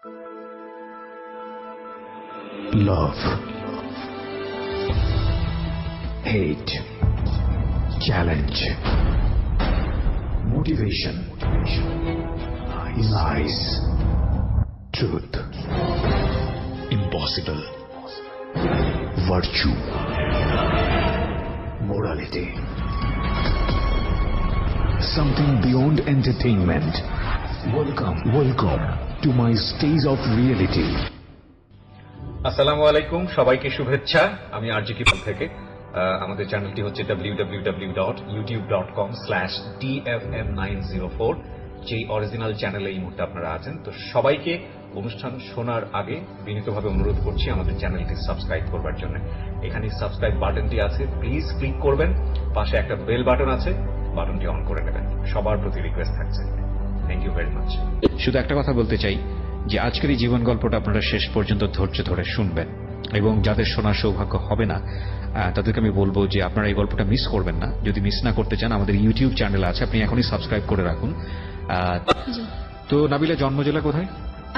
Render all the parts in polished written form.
Love, hate, challenge, motivation, lies, truth, impossible, virtue, morality, something beyond entertainment. Welcome to my stage of reality. আসসালামু আলাইকুম, সবাইকে শুভেচ্ছা। আমি আরজি কিপাল থেকে। আমাদের চ্যানেলটি হচ্ছে www.youtube.com/dfm904, যেই অরিজিনাল চ্যানেলে এই মুহূর্তে আপনারা আছেন। তো সবাইকে অনুষ্ঠান শোনার আগে বিনীতভাবে অনুরোধ করছি আমাদের চ্যানেলটি সাবস্ক্রাইব করবার জন্য। এখানে সাবস্ক্রাইব বাটনটি আছে, প্লিজ ক্লিক করবেন। পাশে একটা বেল বাটন আছে, বাটনটি অন করে নেবেন। সবার প্রতি রিকোয়েস্ট থাকছে। Thank you very much. শুধু একটা কথা বলতে চাই যে আজকের এই জীবন গল্পটা আপনারা শেষ পর্যন্ত ধৈর্য ধরে শুনবেন, এবং যাদের শোনার সৌভাগ্য হবে না তাদেরকে আমি বলবো যে আপনারা এই গল্পটা মিস করবেন না। যদি মিস না করতে চান, আমাদের ইউটিউব চ্যানেল আছে, আপনি এখনই সাবস্ক্রাইব করে রাখুন। তো নাবিলা, জন্ম জেলা কোথায়?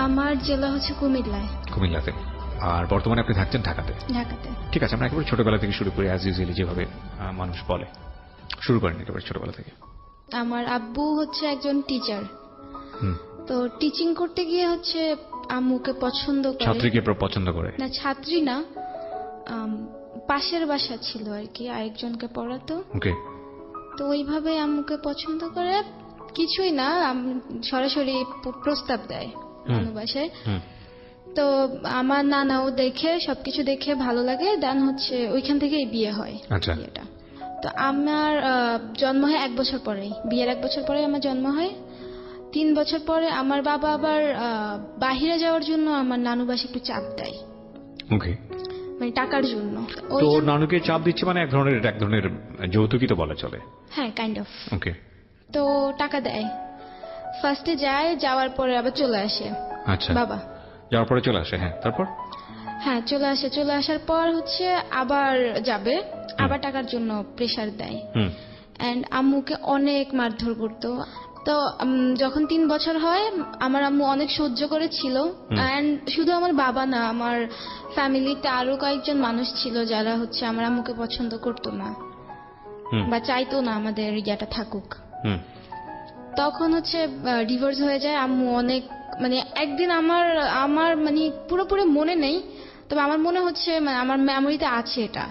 আমার জেলা হচ্ছে কুমিল্লায়। কুমিল্লাতে। আর বর্তমানে আপনি থাকছেন ঢাকাতে? ঢাকাতে। ঠিক আছে, আমরা একেবারে ছোটবেলা থেকে শুরু করি, অ্যাজ ইউজুয়ালি যেভাবে মানুষ বলে। শুরু করেন একেবারে ছোটবেলা থেকে। আমার আব্বু হচ্ছে একজন টিচার। তো টিচিং করতে গিয়ে হচ্ছে আম্মুকে পছন্দ করে। ছাত্রীকে পছন্দ করে? না, ছাত্রী না, পাশের বাসা ছিল আর কি, আরেকজনকে পড়াতো। ওকে। তো ওইভাবে আম্মুকে পছন্দ করে, কিছুই না, সরাসরি প্রস্তাব দেয় নানু বাসায়। তো আমার নানাও দেখে, সবকিছু দেখে ভালো লাগে, দেন হচ্ছে ওইখান থেকেই বিয়ে হয়। আচ্ছা। বিয়েটা তো আমার জন্ম হয় 1 বছর পরেই, বিয়ের 1 বছর পরে আমার জন্ম হয়। 3 বছর পরে আমার বাবা আবার বাহিরে যাওয়ার জন্য আমার নানু বাসা একটু চাপ দেয়। ওকে। মানে টাকার জন্য। তো নানুকে চাপ দিচ্ছে মানে এক ধরনের যৌতুকই তো বলা চলে। হ্যাঁ, কাইন্ড অফ। ওকে। তো টাকা দেয়, ফার্স্টে যায়, যাওয়ার পরে আবার চলে আসে। আচ্ছা। বাবা যাওয়ার পরে চলে আসে? হ্যাঁ, তারপর? হ্যাঁ, চলে আসে। চলে আসার পর হচ্ছে আবার যাবে, আবার টাকার জন্য প্রেসার দেয়। এন্ড আম্মুকে অনেক মারধর করতো। তো যখন 3 বছর হয়, আমার আম্মু অনেক সহ্য করেছিল। এন্ড শুধু আমার বাবা না, আমার ফ্যামিলিতে আরো কয়েকজন মানুষ ছিল যারা হচ্ছে আমার আম্মুকে পছন্দ করতো না বা চাইতো না আমাদের ইয়াটা থাকুক। তখন হচ্ছে ডিভোর্স হয়ে যায়। আম্মু অনেক, মানে একদিন আমার মানে পুরোপুরি মনে নেই, তবে আমার মনে হচ্ছে, মানে আমার মেমোরিতে আছে এটা।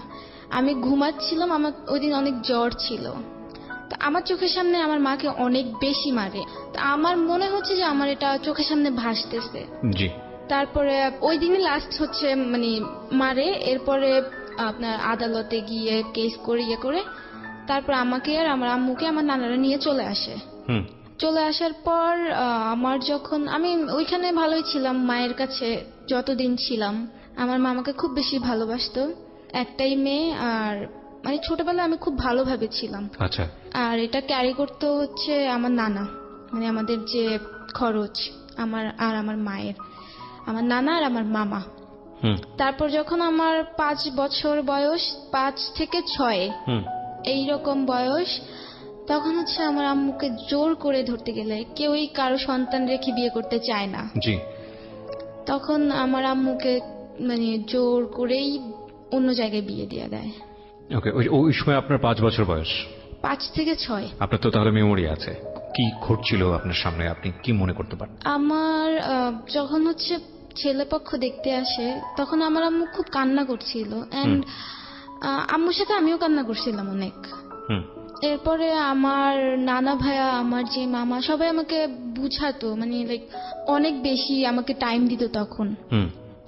আমি ঘুমাচ্ছিলাম, আমার ওই দিন অনেক জ্বর ছিল। তো আমার চোখের সামনে আমার মাকে অনেক বেশি মারে। তো আমার মনে হচ্ছে যে আমার এটা চোখের সামনে ভাসতেছে। জি। তারপরে ওই দিনই লাস্ট হচ্ছে মানে মারে। এরপরে আপনার আদালতে গিয়ে কেস করে ইয়ে করে তারপর আমাকে আর আমার আম্মুকে আমার নানারা নিয়ে চলে আসে। চলে আসার পর আমার যখন, আমি ওইখানে ভালোই ছিলাম মায়ের কাছে যতদিন ছিলাম। আমার মা আমাকে খুব বেশি ভালোবাসতো, একটাই মেয়ে। আর মানে ছোটবেলায় আমি খুব ভালোভাবে ছিলাম। আচ্ছা। আর এটা ক্যারি করতে হচ্ছে আমার নানা, মানে আমাদের যে খরচ আমার আর আমার মায়ের, আমার নানা আর আমার মামা। তারপর যখন আমার 5 বছর বয়স, 5 থেকে 6 এইরকম বয়স, তখন হচ্ছে আমার আম্মুকে জোর করে ধরতে গেলে, কেউই কারো সন্তান রেখে বিয়ে করতে চায় না। জি। তখন আমার আম্মুকে মানে জোর করেই অন্য জায়গায় বিয়ে দিয়ে দেয়। ওকে। ওই সময় আপনার 5 বছর বয়স? 5 থেকে 6। আপনার তো তাহলে মেমোরি আছে, কি ঘটছিল আপনার সামনে, আপনি কি মনে করতে পারেন? আমার যখন হচ্ছে ছেলেপক্ষ দেখতে আসে, তখন আমার আম্মু খুব কান্না করছিল। এন্ড আম্মুর সাথে আমিও কান্না করছিলাম অনেক। এরপরে আমার নানা ভাইয়া, আমার যে মামা, সবাই আমাকে বুঝাতো, মানে লাইক অনেক বেশি আমাকে টাইম দিত তখন।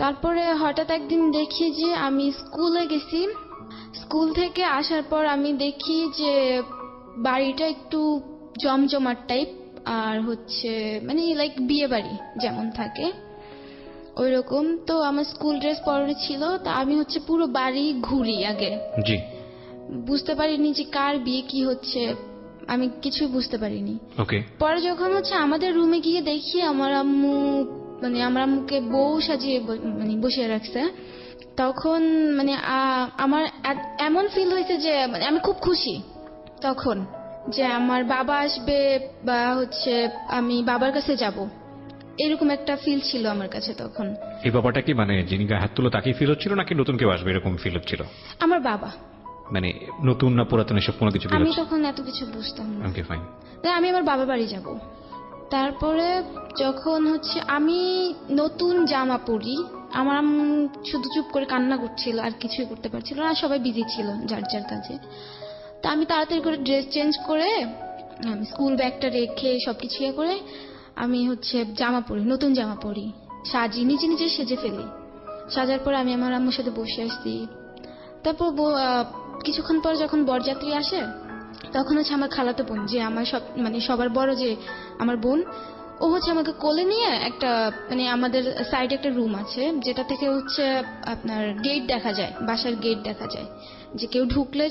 তারপরে হঠাৎ একদিন দেখি যে আমি স্কুলে গেছি, স্কুল থেকে আসার পর আমি দেখি যে বাড়িটা একটু জমজমাট টাইপ, আর হচ্ছে মানে লাইক বিয়ে বাড়ি যেমন থাকে ওইরকম। তো আমার স্কুল ড্রেস পরে ছিল, তা আমি হচ্ছে পুরো বাড়ি ঘুরি আগে। জি। বুঝতে পারিনি যে কার বিয়ে কি হচ্ছে, আমি কিছু বুঝতে পারিনি। ওকে। পরে যখন হচ্ছে আমাদের রুমে গিয়ে দেখি আমার আম্মু, মানে আমার আম্মুকে বউ সাজিয়ে মানে বসিয়ে রাখছে, তখন মানে আমার এমন ফিল হয়েছে যে মানে আমি খুব খুশি তখন, যে আমার বাবা আসবে বা হচ্ছে আমি বাবার কাছে যাব। এরকম একটা ফিল ছিল আমার কাছে তখন। এই ব্যাপারটা কি মানে যিনি গায়ে হাত তুলো তাকেই ফিল হচ্ছিল নাকি নতুন কেউ আসবে এরকম ফিল হচ্ছিল? আমার বাবা। মানে নতুন না পুরাতন এসব কোনো কিছু ফিল আমি হচ্ছে? তখন এত কিছু বুঝতাম না। Okay fine. তাই আমি আমার বাবার বাড়ি যাব। তারপরে যখন আমি নতুন জামা পরি, আমার আম্মু শুধু চুপ করে কান্না করছিল, আর কিছুই করতে পারছিল না, সবাই বিজি ছিল যার যার কাজে। তা আমি তাড়াতাড়ি করে ড্রেস চেঞ্জ করে আমি স্কুল ব্যাগটা রেখে সবকিছু ইয়ে করে আমি জামা পরি, নতুন জামা পরি, সাজি, নিজে নিজে সেজে ফেলি। সাজার পরে আমি আমার আম্মুর সাথে বসে আসছি। তারপর কিছুক্ষণ পর যখন বরযাত্রী আসে, তখন আমার খালাতো বোন, যে আমার সবার বড় যে আমার বোন, ও আমাকে কোলে নিয়ে একটা আমাদের সাইডে একটা রুম আছে, যেটা থেকে আপনার গেট দেখা যায়, বাসার গেট দেখা যায়, যে কেউ ঢুকলে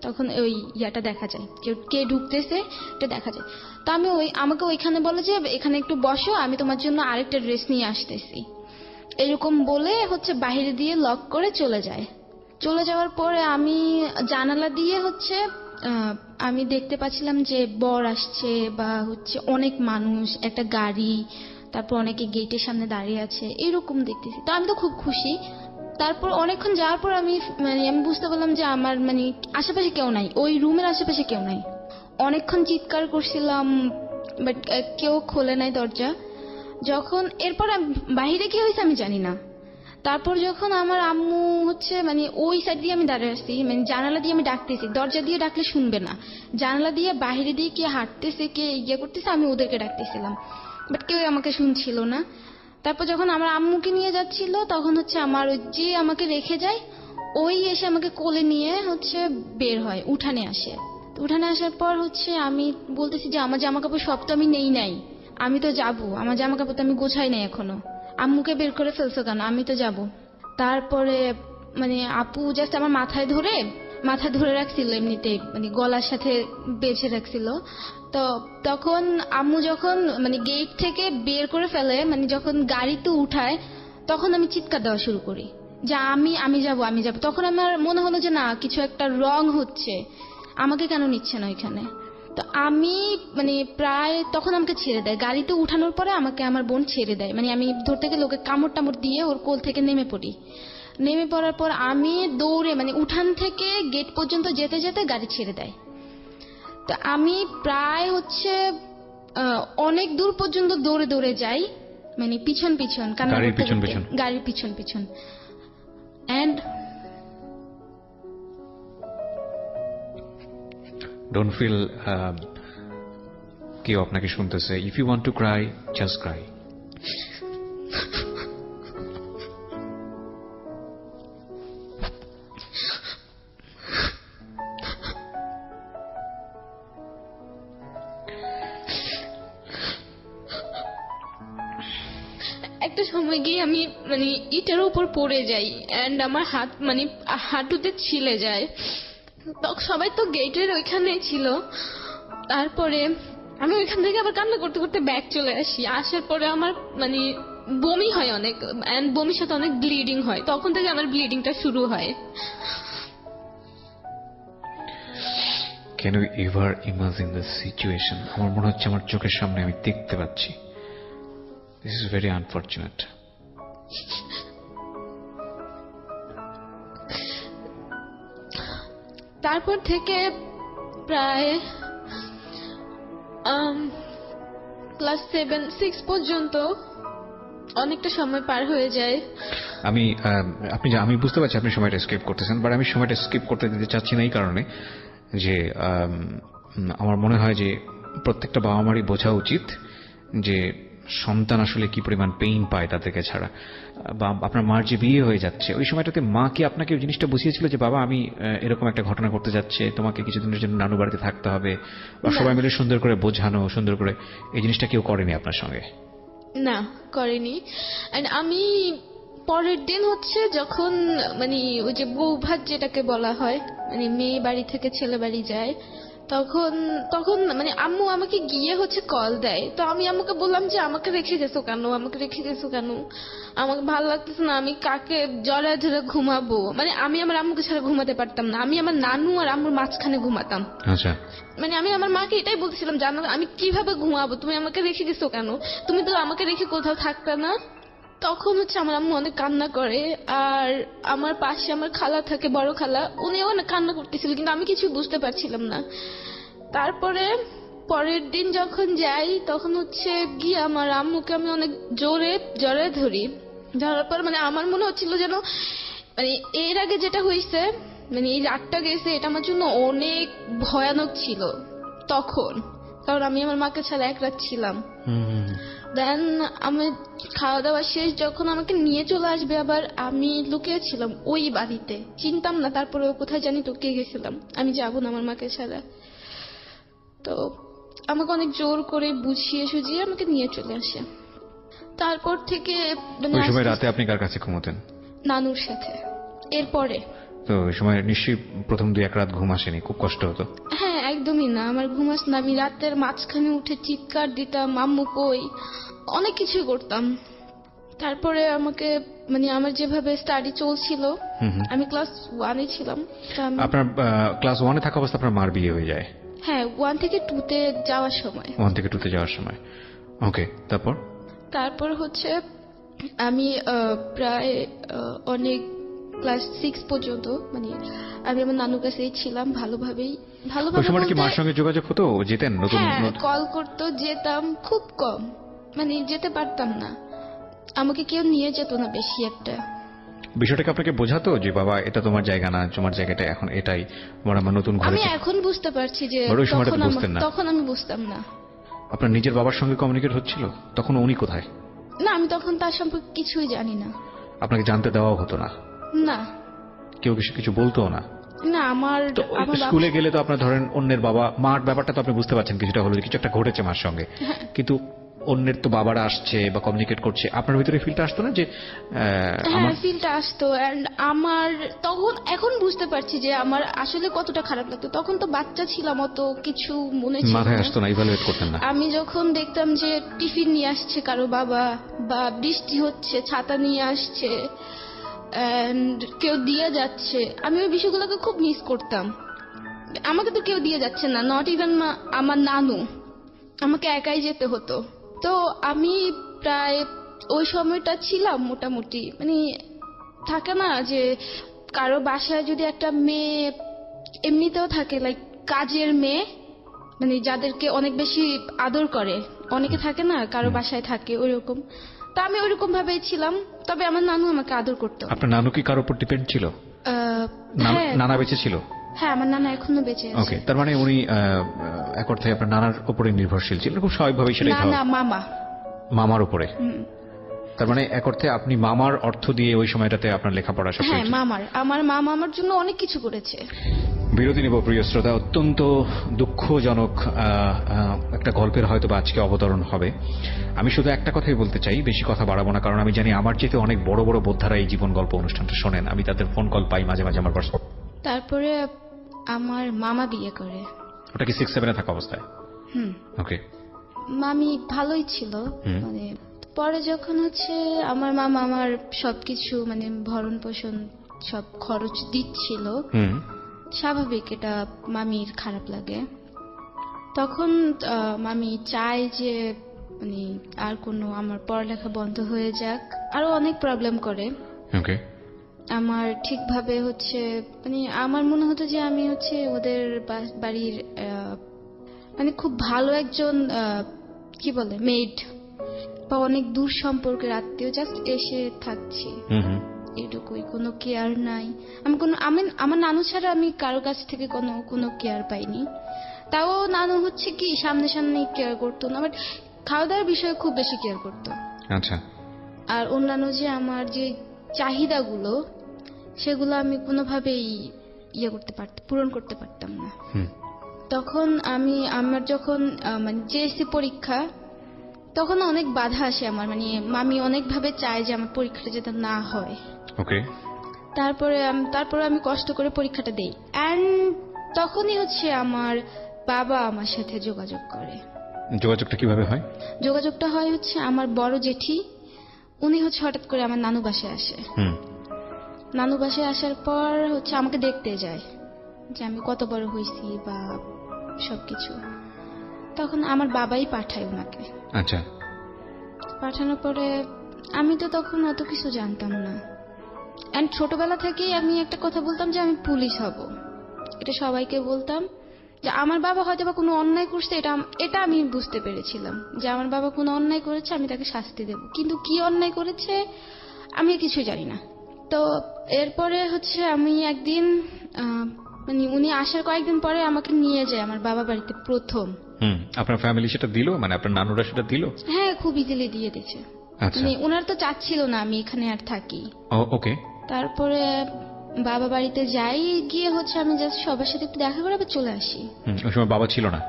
তখন ওই ইয়াটা দেখা যায়, কে ঢুকতেছে এটা দেখা যায়। তো আমাকে ওইখানে বলে যে এখানে একটু বসো, আমি তোমার জন্য আরেকটা ড্রেস নিয়ে আসতেছি, এরকম বলে বাইরে দিয়ে লক করে চলে যায়। চলে যাওয়ার পরে আমি জানালা দিয়ে আমি দেখতে পাচ্ছিলাম যে বর আসছে, বা অনেক মানুষ, একটা গাড়ি, তারপর অনেকে গেটের সামনে দাঁড়িয়ে আছে, এরকম দেখতেছি। তো আমি তো খুব খুশি। তারপর অনেকক্ষণ যাওয়ার পর আমি বুঝতে পারলাম যে আমার আশেপাশে কেউ নাই, ওই রুমের আশেপাশে কেউ নাই। অনেকক্ষণ চিৎকার করছিলাম, বাট কেউ খোলে নাই দরজা। যখন এরপর বাইরে কি হয়েছে আমি জানি না। তারপর যখন আমার আম্মু ওই সাইড দিয়ে আমি দাঁড়িয়ে আসছি, জানালা দিয়ে আমি ডাকতেছি, দরজা দিয়ে ডাকলে শুনবে না, জানালা দিয়ে বাইরে দিয়ে কে হাঁটতেছে, কে ইয়ে করতেছে, আমি ওদেরকে ডাকতেছিলাম, বাট কেউ আমাকে শুনছিল না। তারপর যখন আমার আম্মুকে নিয়ে যাচ্ছিল, তখন আমার যে আমাকে রেখে যায়, ওই এসে আমাকে কোলে নিয়ে বের হয়, উঠানে আসে। উঠানে আসার পর আমি বলতেছি যে আমার জামা কাপড় সব তো আমি নেই নাই, আমি তো যাবো, আমার জামা কাপড় তো আমি গোছাই নাই এখনো, আম্মুকে বের করে ফেলছো কেন, আমি তো যাব। তারপরে আপু জাস্ট আমার মাথায় ধরে রাখছিল, এমনিতে গলার সাথে বেঁধে রাখছিল। তো তখন আম্মু যখন গেট থেকে বের করে ফেলে, যখন গাড়িতে উঠায়, তখন আমি চিৎকার দেওয়া শুরু করি যে আমি যাব। তখন আমার মনে হলো যে না, কিছু একটা রং হচ্ছে, আমাকে কেন নিচ্ছে না ওইখানে। তো আমি প্রায় তখন আমাকে ছেড়ে দেয়, গাড়িতে উঠানোর পরে আমাকে আমার বোন ছেড়ে দেয়, আমি ধরতে গেলে ওকে কামড় টামড় দিয়ে ওর কোল থেকে নেমে পড়ি। নেমে পড়ার পর আমি দৌড়ে উঠান থেকে গেট পর্যন্ত যেতে যেতে গাড়ি ছেড়ে দেয়। তো আমি প্রায় অনেক দূর পর্যন্ত দৌড়ে দৌড়ে যাই, পিছন পিছন, গাড়ির পিছন পিছন। এন্ড ডোন্ট ফিল কেউ আপনাকে শুনতেছে। If you want to cry, just cry. একটা সময় গিয়ে আমি ইটের উপর পড়ে যাই, এন্ড আমার হাত হাঁটুতে ছিলে যায়। সবাই তো গেটের ওইখানে ছিল। তারপরে আমি ওইখান থেকে আবার কান্না করতে করতে ব্যাক চলে আসি। আসার পরে আমার বমি হয় অনেক, এন্ড বমির সাথে অনেক ব্লিডিং হয়। তখন থেকে আমার ব্লিডিংটা শুরু হয়। Can you ever imagine the situation? আমার মনে হচ্ছে আমার চোখের সামনে আমি দেখতে পাচ্ছি। This is very unfortunate. তারপর থেকে প্রায় ক্লাস 7-6 পর্যন্ত অনেকটা সময় পার হয়ে যায়। আমি বুঝতে পারছি আপনি সময়টা স্কিপ করতেছেন, বাট আমি সময়টা স্কিপ করতে দিতে চাচ্ছি না এই কারণে যে আমার মনে হয় যে প্রত্যেকটা বাবা মারই বোঝা উচিত যে সন্তান আসলে কি পরিমাণ পেইন পায় তাদেরকে ছাড়া। বা আপনার মার যে বিয়ে হয়ে যাচ্ছে, ওই সময়টাতে মা কি আপনাকে ওই জিনিসটা বুঝিয়েছিল যে বাবা আমি এরকম একটা ঘটনা ঘটতে যাচ্ছে, তোমাকে কিছুদিনের জন্য নানু বাড়িতে থাকতে হবে, বা সবাই মিলে সুন্দর করে বোঝানো, সুন্দর করে, এই জিনিসটা কেউ করেনি আপনার সঙ্গে? না, করেনি। এন্ড আমি পরের দিন যখন ওই যে বউ ভাত যেটাকে বলা হয়, মেয়ে বাড়ি থেকে ছেলে বাড়ি যায়, তখন তখন মানে আম্মু আমাকে গিয়ে হচ্ছে কল দেয়, তো আমি আম্মুকে বললাম যে আমাকে রেখে গেছো কেন, আমাকে রেখে গেছো কেন, আমাকে ভালো লাগতেছে না, আমি কাকে জড়ায় ধরে ঘুমাবো। মানে আমি আমার আম্মুকে ছাড়া ঘুমাতে পারতাম না, আমি আমার নানু আর আম্মুর মাঝখানে ঘুমাতাম। আচ্ছা, মানে আমি আমার মাকে এটাই বলতেছিলাম, জানো আমি কিভাবে ঘুমাবো, তুমি আমাকে রেখে গেছো কেন, তুমি তো আমাকে রেখে কোথাও থাকতে না। তখন হচ্ছে আমার আম্মু অনেক কান্না করে, আর আমার পাশে আমার খালা থাকে, বড় খালা, উনিও অনেক কান্না করতেছিল, কিন্তু আমি কিছু বুঝতে পারছিলাম না। তারপরে পরের দিন যখন যাই তখন হচ্ছে গিয়ে আমার আম্মুকে আমি অনেক জোরে জড়ায় ধরি। ধরার পর মানে আমার মনে হচ্ছিল যেন মানে এর আগে যেটা হয়েছে, মানে এই রাতটা গেছে, এটা আমার জন্য অনেক ভয়ানক ছিল তখন, কারণ আমি আমার মাকে ছাড়া এক রাত ছিলাম। দেন আমি খাওয়া দাওয়া শেষ যখন আমাকে নিয়ে চলে আসবে, আবার আমি লুকিয়েছিলাম ওই বাড়িতে, চিনতাম না, তারপরে কোথায় জানি লুকিয়ে গেছিলাম, আমি যাবো না আমার মাকে ছাড়া। তো আমাকে অনেক জোর করে বুঝিয়ে সুঝিয়ে আমাকে নিয়ে চলে আসে। তারপর থেকে মানে ওই সময় রাতে আপনি কার কাছে ঘুমোতেন? নানুর সাথে। এরপরে তো ওই সময় নিশ্চয়ই প্রথম 2-1 রাত ঘুম আসেনি, খুব কষ্ট হতো? হ্যাঁ, একদমই না, আমার ঘুম আসতো না, আমি রাতের মাঝখানে উঠে চিৎকার দিতাম, আম্মু কই, অনেক কিছুই করতাম। তারপরে আমাকে মানে আমার যেভাবে স্টাডি চলছিল, আমি ক্লাস 1-এ ছিলাম, তো আমি আপনার ক্লাস 1-এ থাকা অবস্থা আপনার মার বিয়ে হয়ে যায়? হ্যাঁ, 1 থেকে 2-তে যাওয়ার সময়। 1 থেকে 2-তে যাওয়ার সময়, ওকে। তারপর হচ্ছে আমি প্রায় অনেক ক্লাস 6 পর্যন্ত মানে আমি আমার নানুর কাছেই ছিলাম ভালোভাবেই। ওই সময় কি মার সঙ্গে যোগাযোগ হতো? যেতেন? নতুন হ্যাঁ, কল করতো, যেতাম খুব কম, মানে যেতে পারতাম না, আমাকে কেউ নিয়ে যেত না বেশি একটা। বিষয়টাকে আপনাকে বোঝাতো যে বাবা এটা তোমার জায়গা না, তোমার জায়গাটা এখন এটাই, আমার নতুন ঘরে? আমি এখন বুঝতে পারছি যে তখন আমি বুঝতাম না। আপনার নিজের বাবার সঙ্গে কমিউনিকেট হচ্ছিল তখন? উনি কোথায়? না, আমি তখন তার সম্পর্কে কিছুই জানি না। আপনাকে জানতে দেওয়াও হতো না? না। কেউ কিছু বলতো না? না, আমার স্কুলে গেলে তো আপনার ধরেন অন্যের বাবা মার ব্যাপারটা তো আপনি বুঝতে পারছেন কিছুটা হলো, কিছু একটা ঘটেছে মার সঙ্গে, কিন্তু অন্যের তো বাবারা আসছে বা কমিউনিকেট করছে, আপনার ভিতরে ফিলটা আসতো না যে? হ্যাঁ, ফিলটা আসতো। এন্ড আমার তখন এখন বুঝতে পারছি যে আমার আসলে কতটা খারাপ লাগতো। তখন তো বাচ্চা ছিলাম, অত কিছু মনে ছিল না, মাথায় আসতো না, ইভালুয়েট করতেন না। আমি যখন দেখতাম যে টিফিন নিয়ে আসছে কারো বাবা, বা বৃষ্টি হচ্ছে ছাতা নিয়ে আসছে এন্ড কেউ দিয়ে যাচ্ছে, আমি ওই বিষয়গুলোকে খুব মিস করতাম। আমাকে তো কেউ দিয়ে যাচ্ছে না, নট ইভেন আমার নানু, আমাকে একাই যেতে হতো। তো আমি প্রায় ওই সময়টা ছিলাম মোটামুটি, মানে থাকে না যে কারো বাসায় যদি একটা মেয়ে এমনিতেও থাকে, লাইক কাজের মেয়ে, মানে যাদেরকে অনেক বেশি আদর করে, অনেকে থাকে না কারো বাসায় থাকে ওইরকম। তা আমি ওইরকম ভাবেই ছিলাম, তবে আমার নানু আমাকে আদর করতো। আপনার নানু কি কারোর উপর ডিপেন্ড ছিল? নানা বেঁচে ছিল? হ্যাঁ, আমার নানা এখনো বেঁচে আছে। ওকে, তার মানে উনি এক অর্থে আপনার নানার উপরে নির্ভরশীল ছিলেন, খুব স্বাভাবিকভাবেই সেটাই। না, মামার উপরে। তার মানে এক অর্থে আপনি মামার অর্থ দিয়ে ওই সময়টাতে আপনার লেখাপড়া সব? হ্যাঁ, আমার মামা আমার জন্য অনেক কিছু করেছে। বিরতি নিব প্রিয় শ্রোতা, অত্যন্ত দুঃখজনক একটা গল্পের হয়তো বা আজকে অবতরণ হবে। আমি শুধু একটা কথাই বলতে চাই, বেশি কথা বাড়াবো না, কারণ আমি জানি আমার চেয়ে অনেক বড় বড় বোদ্ধারা এই জীবন গল্প অনুষ্ঠানটা শোনেন, আমি তাদের ফোন কল পাই মাঝে মাঝে আমার পাশে। তারপরে আমার মামা বিয়ে করে। ওটা কি 6-7-এ থাকা অবস্থায়? ওকে। মামি ভালোই ছিল, মানে পরে যখন হচ্ছে আমার মামা আমার সবকিছু মানে ভরণ পোষণ সব খরচ দিচ্ছিল, স্বাভাবিক এটা মামির খারাপ লাগে। তখন মামি চায় যে মানে আর কোনো আমার পড়ালেখা বন্ধ হয়ে যাক, আরো অনেক প্রবলেম করে। ওকে। আমার ঠিকভাবে হচ্ছে মানে আমার মনে হতো যে আমি হচ্ছে ওদের বাড়ির মানে খুব ভালো একজন কি বলে মেড, বা অনেক দূর সম্পর্কের আত্মীয়, জাস্ট এসে থাকছি এটুকুই, কোনো কেয়ার নাই। আমি আমার নানু ছাড়া আমি কারো কাছ থেকে কোনো কেয়ার পাইনি। তাও নানু হচ্ছে কি সামনে কেয়ার করতো না, বাট খাওয়া দাওয়ার বিষয়ে খুব বেশি কেয়ার করতো। আচ্ছা। আর অন্যান্য যে আমার যে চাহিদাগুলো, সেগুলো আমি কোনোভাবেই পূরণ করতে পারতাম না। তখন আমার যখন মানে জেএসসি পরীক্ষা, তখন অনেক বাধা আসে আমার, মানে মামি অনেকভাবে চায় যে আমার পরীক্ষাটা যাতে না হয়। ওকে। তারপরে আমি কষ্ট করে পরীক্ষাটা দেই, এন্ড তখনই হচ্ছে আমার বাবা আমার সাথে যোগাযোগ করে। যোগাযোগটা কিভাবে হয়? যোগাযোগটা হয় হচ্ছে আমার বড় জেঠি, উনি হচ্ছে হঠাৎ করে আমার নানু বাসায় আসে। নানু বাসায় আসার পর হচ্ছে আমাকে দেখতে যায় যে আমি কত বড় হয়েছি বা সবকিছু। তখন আমার বাবাই পাঠায় ওনাকে। আচ্ছা। পাঠানোর পরে আমি তো তখন অত কিছু জানতাম না। এন্ড ছোটবেলা থেকেই আমি একটা কথা বলতাম যে আমি পুলিশ হব, এটা সবাইকে বলতাম। যে আমার বাবা হয়তো বা কোনো অন্যায় করছে, এটা আমি বুঝতে পেরেছিলাম যে আমার বাবা কোনো অন্যায় করেছে, আমি তাকে শাস্তি দেব, কিন্তু কি অন্যায় করেছে আমি কিছু জানি না। তো এরপরে হচ্ছে আমি একদিন মানে উনি আসার কয়েকদিন পরে আমাকে নিয়ে যায় আমার বাবা বাড়িতে প্রথম। আপনার ফ্যামিলি সেটা দিল, মানে আপনার নানুরা সেটা দিল? হ্যাঁ, খুব ইজিলি দিয়ে দিয়েছে। আচ্ছা। মানে ওনার তো চাচ্ছিল না আমি এখানে আর থাকি। ওকে। তারপরে বাবা বাড়িতে যাই, গিয়ে হচ্ছে আমি জাস্ট সবার সাথে একটু দেখা করে আবার চলে আসি। ওই সময় বাবা ছিল না?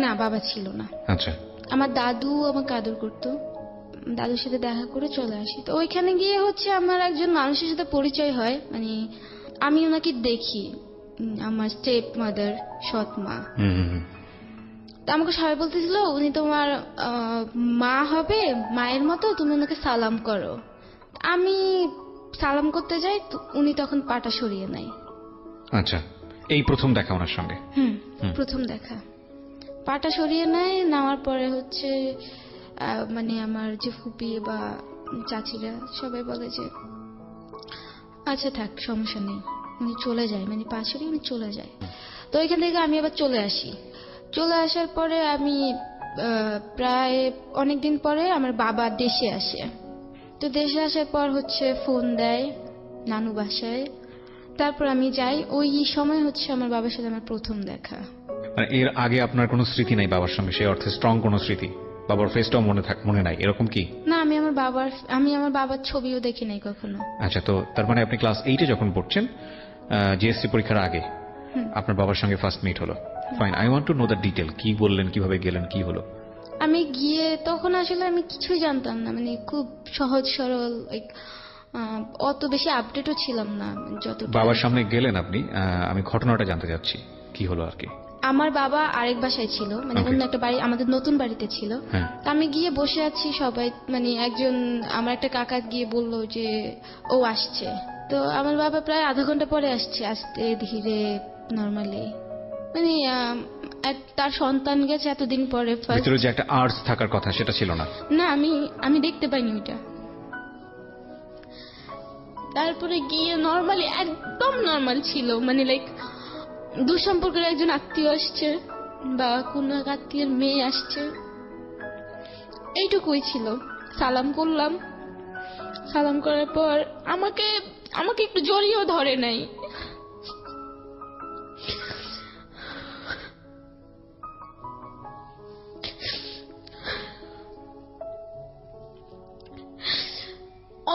না, বাবা ছিল না। আচ্ছা। আমার দাদু আমাকে আদর করতো, দাদুর সাথে দেখা করে চলে আসি। তো ওইখানে গিয়ে হচ্ছে আমার একজন মানুষের সাথে পরিচয় হয়, মানে আমি ওনাকে দেখি, আমার স্টেপ মাদার, সৎ মা। তো আমাকে সবাই বলতেছিল উনি তোমার মা হবে, মায়ের মতো, তুমি ওনাকে সালাম করো। আমি সালাম করতে যাই, উনি তখন পাটা সরিয়ে নেয়। আচ্ছা, এই প্রথম দেখা ওনার সঙ্গে? প্রথম দেখা। পাটা সরিয়ে নেয়, নেওয়ার পরে হচ্ছে মানে আমার যে ফুপি বা চাচিরা সবাই বলে যে আচ্ছা থাক, সমস্যা নেই, উনি চলে যায়, মানে পা সরিয়ে উনি চলে যায়। তো ওইখান থেকে আমি আবার চলে আসি। চলে আসার পরে আমি প্রায় অনেকদিন পরে আমার বাবা দেশে আসে। তো দেশে আসার পর হচ্ছে ফোন দেয় নানু বাসায়, তারপর আমি যাই। ওই সময় হচ্ছে আমার বাবার সাথে আমার প্রথম দেখা। মানে এর আগে আপনার কোনো স্মৃতি নাই বাবার সঙ্গে, সেই অর্থে স্ট্রং কোনো স্মৃতি? বাবার ফেসটাও মনে নাই, এরকম কি? না, আমি আমার বাবার ছবিও দেখি নাই কখনো। আচ্ছা, তো তার মানে আপনি ক্লাস 8-এ যখন পড়ছেন, জিএসসি পরীক্ষার আগে আপনার বাবার সঙ্গে ফার্স্ট মিট হলো। Fine, I want to know the detail. কি বললেন, কিভাবে গেলেন, কি হলো? আমি গিয়ে তখন আসলে আমি কিছুই জানতাম না, মানে খুব সহজ সরল, অত বেশি আপডেটও ছিলাম না। যত বাবার সামনে গেলেন আপনি, আমি ঘটনাটা জানতে চাচ্ছি কি হলো আর কি। আমার বাবা আরেক বাসায় ছিল, মানে অন্য একটা বাড়ি, আমাদের নতুন বাড়িতে ছিল। তো আমি গিয়ে বসে আছি, সবাই মানে একজন আমার একটা কাকা গিয়ে বলল যে ও আসছে। তো আমার বাবা প্রায় আধা ঘন্টা পরে আসছে, আস্তে ধীরে নরমালি, মানে তার সন্তান গেছে এতদিন পরে। ভিতরে যে একটা আর্টস থাকার কথা সেটা ছিল না? না, আমি দেখতে পাইনি ওইটা। তারপরে গিয়ে নরমালি, একদম নরমাল ছিল, মানে লাইক দুঃসম্পর্কের একজন আত্মীয় আসছে বা কোন এক আত্মীয়ের মেয়ে আসছে, এইটুকুই ছিল। সালাম করলাম, সালাম করার পর আমাকে একটু জড়িয়েও ধরে নাই।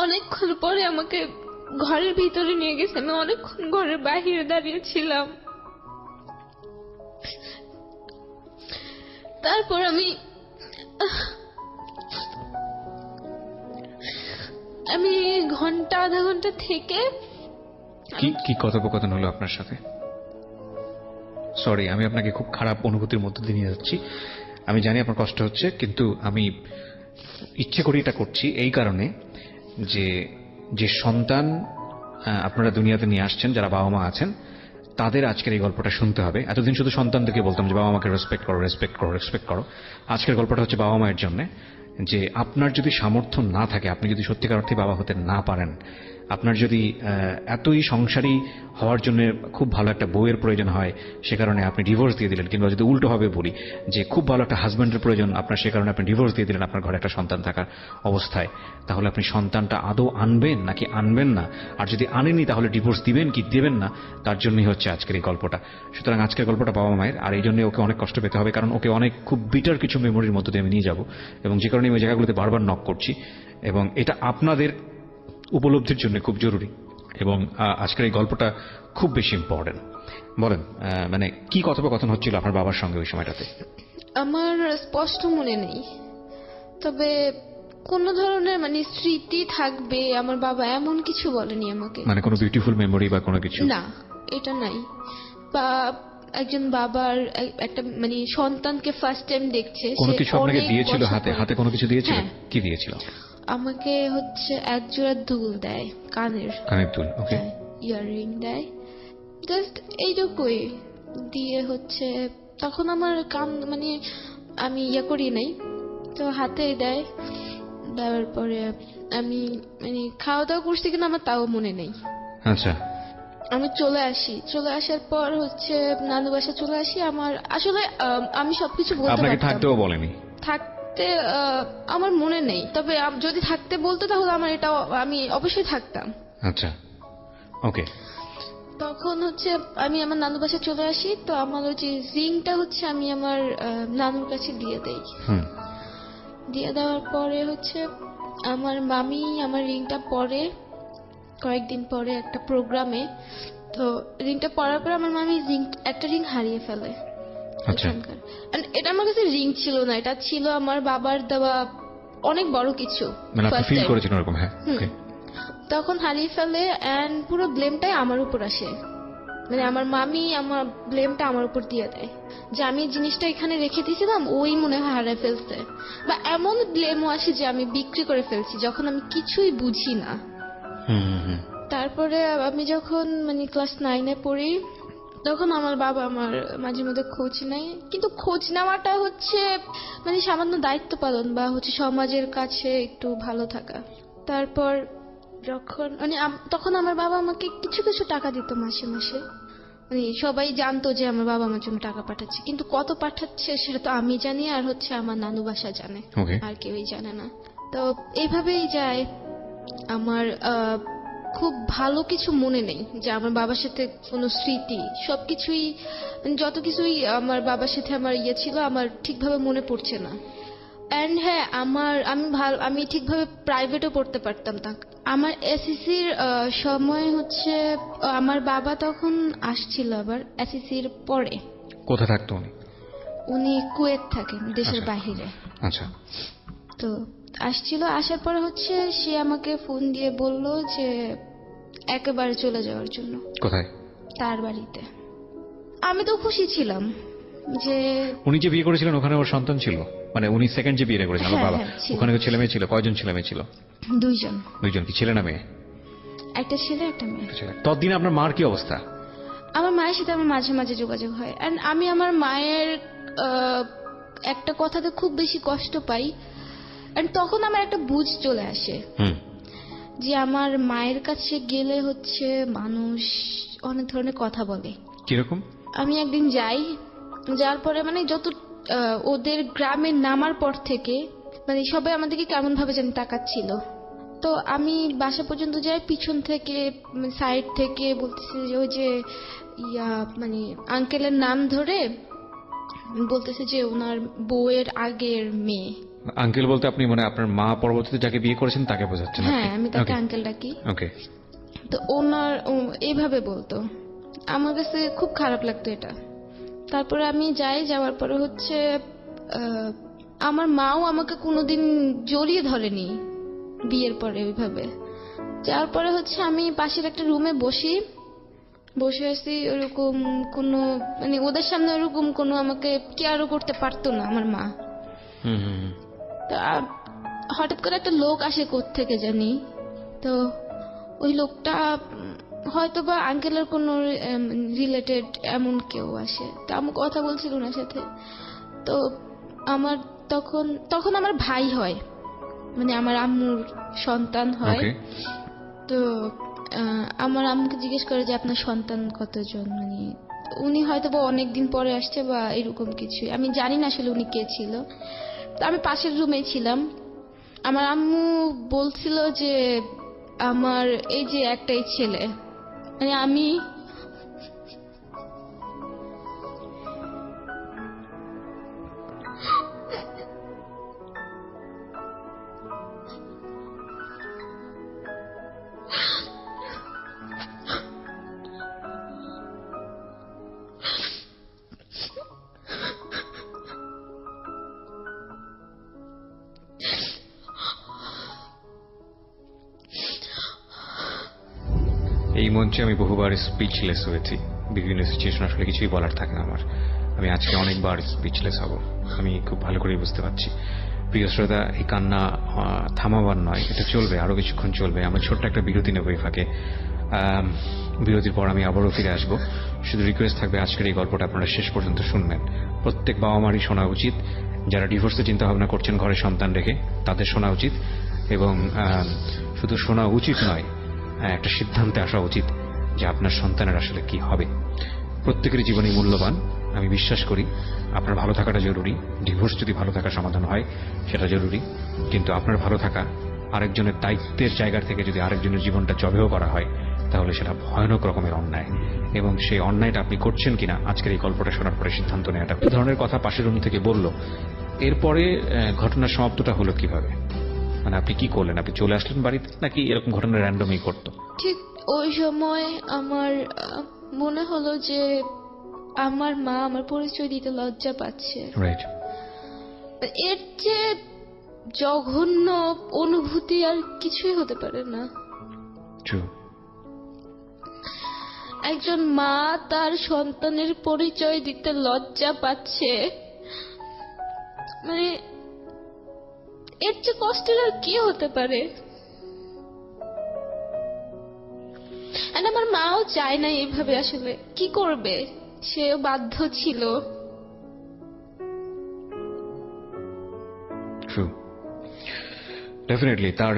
অনেকক্ষণ পরে আমাকে ঘরের ভিতরে নিয়ে গেছে, আমি অনেকক্ষণ ঘরের বাহিরে দাঁড়িয়ে ছিলাম। তারপর আমি ঘন্টা আধা ঘন্টা থেকে। কি কথোপকথন হলো আপনার সাথে? সরি, আমি আপনাকে খুব খারাপ অনুভূতির মধ্যে দিয়ে নিয়ে যাচ্ছি। আমি জানি আপনার কষ্ট হচ্ছে, কিন্তু আমি ইচ্ছে করে এটা করছি এই কারণে যে সন্তান আপনারা দুনিয়াতে নিয়ে আসছেন, যারা বাবা মা আছেন, তাদের আজকের এই গল্পটা শুনতে হবে। এতদিন শুধু সন্তানদেরকে বলতাম যে বাবা মাকে রেসপেক্ট করো, রেসপেক্ট করো, রেসপেক্ট করো। আজকের গল্পটা হচ্ছে বাবা মায়ের জন্য, যে আপনার যদি সামর্থ্য না থাকে, আপনি যদি সত্যিকার অর্থে বাবা হতে না পারেন, আপনার যদি এতই সংসারী হওয়ার জন্য খুব ভালো একটা বউয়ের প্রয়োজন হয়, সে কারণে আপনি ডিভোর্স দিয়ে দিলেন, কিংবা যদি উল্টোভাবে বলি যে খুব ভালো একটা হাজব্যান্ডের প্রয়োজন আপনার, সে কারণে আপনি ডিভোর্স দিয়ে দিলেন আপনার ঘরে একটা সন্তান থাকার অবস্থায়, তাহলে আপনি সন্তানটা আদৌ আনবেন নাকি আনবেন না? আর যদি আনেনি তাহলে ডিভোর্স দিবেন কি দেবেন না? তার জন্যই হচ্ছে আজকের এই গল্পটা। সুতরাং আজকের গল্পটা বাবা মায়ের, আর এই জন্য ওকে অনেক কষ্ট পেতে হবে, কারণ ওকে অনেক খুব বিটার কিছু মেমোরির মধ্যে দিয়ে আমি নিয়ে যাব, এবং যে কারণে ওই জায়গাগুলোতে বারবার নক করছি, এবং এটা আপনাদের উপলব্ধির জন্য খুব জরুরি, এবং আজকের এই গল্পটা খুব বেশি ইম্পর্টেন্ট। বলেন, মানে কি কথোপকথন হচ্ছিল আপনার বাবার সঙ্গে ওই সময়টাতে? আমার স্পষ্ট মনে নেই, তবে কোন ধরনের মানে স্মৃতি থাকবে আমার বাবা এমন কিছু বলেনি আমাকে। মানে কোনো বিউটিফুল মেমোরি বা কোনো কিছু? না, এটা নাই। বা একজন বাবার একটা মানে সন্তানকে ফার্স্ট টাইম দেখছে, কোনো সে কিছু আপনাকে অনেক দিয়েছিল বছর হাতে? পরে- হাতে কোনো কিছু দিয়েছিল? হ্যাঁ। কি দিয়েছিল? আমাকে হচ্ছে এক জোড়া দুল দেয়, কানের কানের দুল। ওকে। ইয়াররিং দেয়, জাস্ট এইটুকুই দিয়ে হচ্ছে। তখন আমার কান মানে আমি করি নাই, তো হাতে দেয়। দেওয়ার পরে আমি মানে খাওয়া দাওয়া করছি কিনা আমার তাও মনে নেই। আচ্ছা। আমি চলে আসি, চলে আসার পর হচ্ছে নানু বাসা চলে আসি। আমার আসলে আমি সবকিছু বলতে আপনাকে পারতাম। থাকতেও বলেনি? থাকতে আমার মনে নেই, তবে যদি থাকতে বলতো তাহলে আমার এটা আমি অবশ্যই থাকতাম। আচ্ছা, ওকে। তখন হচ্ছে আমি আমার নানু বাসায় চলে আসি, তো আমার ওই যে রিংটা হচ্ছে আমি আমার নানুর কাছে দিয়ে দেই। দিয়ে দেওয়ার পরে হচ্ছে আমার মামি আমার রিংটা পরে কয়েকদিন পরে একটা প্রোগ্রামে, তো রিংটা পরার পর আমার মামি একটা রিং হারিয়ে ফেলে। আচ্ছা। এখানকার। And এটা আমার কাছে রিং ছিল না, এটা ছিল আমার বাবার দেওয়া অনেক বড় কিছু। মানে আপনি First ফিল time। করেছেন ওরকম? হ্যাঁ, ওকে। তখন হারিয়ে ফেলে এন্ড পুরো ব্লেমটাই আমার উপর আসে, মানে আমার মামি আমার ব্লেমটা আমার উপর দিয়ে দেয় যে আমি জিনিসটা এখানে রেখে দিয়েছিলাম, ওই মনে হয় হারিয়ে ফেলছে, বা এমন ব্লেমও আসে যে আমি বিক্রি করে ফেলছি যখন আমি কিছুই বুঝি না। তারপরে আমি যখন মানে ক্লাস 9-এ পড়ি, তখন আমার বাবা আমার মাঝে মধ্যে খোঁজ নেয়, কিন্তু খোঁজ নেওয়াটা হচ্ছে মানে সামান্য দায়িত্ব পালন বা হচ্ছে সমাজের কাছে একটু ভালো থাকা। তারপর যখন মানে তখন আমার বাবা আমাকে কিছু কিছু টাকা দিত মাসে মাসে, মানে সবাই জানতো যে আমার বাবা আমার জন্য টাকা পাঠাচ্ছে, কিন্তু কত পাঠাচ্ছে সেটা তো আমি জানি আর হচ্ছে আমার নানু বাসা জানে, আর কেউই জানে না। তো এইভাবেই যায়। আমার খুব ভালো কিছু মনে নেই যে আমার বাবার সাথে কোনো স্মৃতি, সবকিছুই যত কিছুই আমার বাবার সাথে আমার ছিল আমার ঠিকভাবে মনে পড়ছে না। এন্ড হ্যাঁ, আমি ঠিকভাবে প্রাইভেটও পড়তে পারতাম না। আমার এসএসসির সময় হচ্ছে আমার বাবা তখন আসছিল আবার এসএসসির পরে। কোথায় থাকতো উনি? উনি কুয়েত থাকেন, দেশের আচ্ছা। বাইরে। আচ্ছা। তো আসছিল, আসার পরে হচ্ছে সে আমাকে ফোন দিয়ে বলল যে একেবারে চলে যাওয়ার জন্য। কোথায়? তার বাড়িতে। আমি তো খুশি ছিলাম যে উনি যে বিয়ে করেছিলেন ওখানে ওর সন্তান ছিল? মানে উনি সেকেন্ড যে বিয়ে করেছেন আমার বাবা, হ্যাঁ, ছিল। ওখানে ছেলে মেয়ে ছিল? কয়জন ছেলে মেয়ে ছিল? 2 জন। 2 জন। কি ছেলে না মেয়ে? একটা ছেলে একটা মেয়ে। ততদিন আপনার মার কি অবস্থা? আমার মায়ের সাথে আমার মাঝে মাঝে যোগাযোগ হয়, এন্ড আমি আমার মায়ের একটা কথাতে খুব বেশি কষ্ট পাই, এন্ড তখন আমার একটা বুঝ চলে আসে যে আমার মায়ের কাছে গেলে হচ্ছে মানুষ অনেক ধরনের কথা বলে। কিরকম? আমি একদিন যাই, যার পরে মানে যত ওদের গ্রামে নামার পর থেকে মানে সবাই আমাদেরকে কেমন ভাবে যেন তাকাচ্ছিল। তো আমি বাসা পর্যন্ত যাই, পিছন থেকে সাইড থেকে বলতেছে যে ওই যে মানে আঙ্কেলের নাম ধরে বলতেছে যে ওনার বউয়ের আগের মেয়ে। আঙ্কেল বলতে আপনি মানে আপনার মা পরবর্তীতে যাকে বিয়ে করেছেন তাকে বোঝাচ্ছেন? হ্যাঁ, আমি তাকে আঙ্কেল ডাকি। ওকে। তো ওনার এইভাবে বলতো, আমার কাছে খুব খারাপ লাগতো এটা। তারপরে আমি যাই, যাওয়ার পরে হচ্ছে আমার মাও আমাকে কোনোদিন জড়িয়ে ধরেনি বিয়ের পরে ওইভাবে। যার পরে হচ্ছে আমি পাশের একটা রুমে বসে আছি, ওরকম কোনো মানে ওদের সামনে ওরকম কোনো আমাকে কেয়ারও করতে পারতো না আমার মা। তা হঠাৎ করে একটা লোক আসে কোত্থেকে জানি, তো ওই লোকটা হয়তো বা আঙ্কেলের কোনো রিলেটেড এমন কেউ আসে, তো আমি কথা বলছিল ওনার সাথে। তো আমার তখন আমার ভাই হয়, মানে আমার আম্মুর সন্তান হয়। তো আমার আম্মুকে জিজ্ঞেস করে যে আপনার সন্তান কতজন, মানে উনি হয়তো বা অনেকদিন পরে আসছে বা এরকম কিছু, আমি জানি না আসলে উনি কে ছিল। তো আমি পাশের রুমে ছিলাম, আমার আম্মু বলছিল যে আমার এই যে একটাই ছেলে, মানে আমি এই এই মঞ্চে আমি বহুবার স্পিচলেস হয়েছি। বিভিন্ন সিচুয়েশন আসলে কিছুই বলার থাকে না আমার। আমি আজকে অনেকবার স্পিচলেস হব, আমি খুব ভালো করেই বুঝতে পারছি। প্রিয় শ্রোতা, এই কান্না থামাবার নয়, এটা চলবে, আরো কিছুক্ষণ চলবে। আমরা ছোট্ট একটা বিরতি নেব এই ফাঁকে। বিরতির পর আমি আবারও ফিরে আসবো। শুধু রিকোয়েস্ট থাকবে আজকের এই গল্পটা আপনারা শেষ পর্যন্ত শুনবেন। প্রত্যেক বাবা মারই শোনা উচিত, যারা ডিভোর্সের চিন্তা ভাবনা করছেন ঘরে সন্তান রেখে, তাদের শোনা উচিত। এবং শুধু শোনা উচিত নয়, একটা সিদ্ধান্তে আসা উচিত যে আপনার সন্তানের আসলে কি হবে। প্রত্যেকেরই জীবনে মূল্যবান, আমি বিশ্বাস করি। আপনার ভালো থাকাটা জরুরি, ডিভোর্স যদি ভালো থাকার সমাধান হয় সেটা জরুরি, কিন্তু আপনার ভালো থাকা আরেকজনের দায়িত্বের জায়গা থেকে যদি আরেকজনের জীবনটা জবেহ করা হয় তাহলে সেটা ভয়ানক রকমের অন্যায়। এবং সেই অন্যায়টা আপনি করছেন কিনা আজকের এই গল্পটা শোনার পরে সিদ্ধান্ত নেওয়াটা। এই ধরনের কথা পাশের রুম থেকে বলল, এরপরে ঘটনার সমাপ্তটা হলো কিভাবে? মানে আপনি কি করলেন? আপনি চলে আসলেন বাড়িতে, নাকি এরকম ঘটনা র্যান্ডমই করতো? ঠিক ওই সময় আমার মনে হলো যে আমার মা আমার পরিচয় দিতে লজ্জা পাচ্ছে। রাইট। এর যে জঘন্য অনুভূতি আর কিছুই হতে পারে না। ট্রু। একজন মা তার সন্তানের পরিচয় দিতে লজ্জা পাচ্ছে, মানে এর যে কষ্টের আর কি হতে পারে। আর আমার মাও চায় না এইভাবে, আসলে কি করবে, সেও বাধ্য ছিল। True, definitely. তার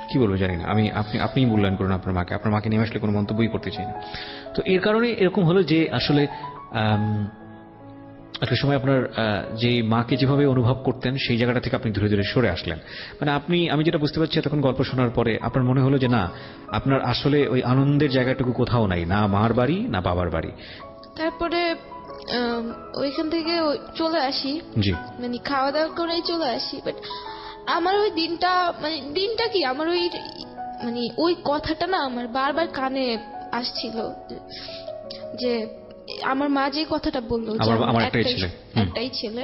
কি বলবো জানি না আমি। আপনিই মূল্যায়ন করুন আপনার মাকে। আপনার মাকে নিয়ে আসলে কোনো মন্তব্যই করতে চাই না। তো এর কারণে এরকম হলো যে আসলে একটা সময় আপনার যে মাকে যেভাবে অনুভব করতেন সেই জায়গাটা থেকে আপনি ধীরে ধীরে সরে আসলেন। মানে আমি যেটা বুঝতে পারছি তখন গল্প শোনার পরে আপনার মনে হলো যে না, আপনার আসলে ওই আনন্দের জায়গাটুকু কোথাও নাই, না মার বাড়ি না বাবার বাড়ি। তারপরে ওইখান থেকে চলে আসি, জি, মানে খাওয়া দাওয়া করেই চলে আসি। বাট আমার ওই দিনটা কি, আমার ওই কথাটা না আমার বারবার কানে আসছিল যে আমার মা যে কথাটা বললো যে আমার একটাই ছেলে,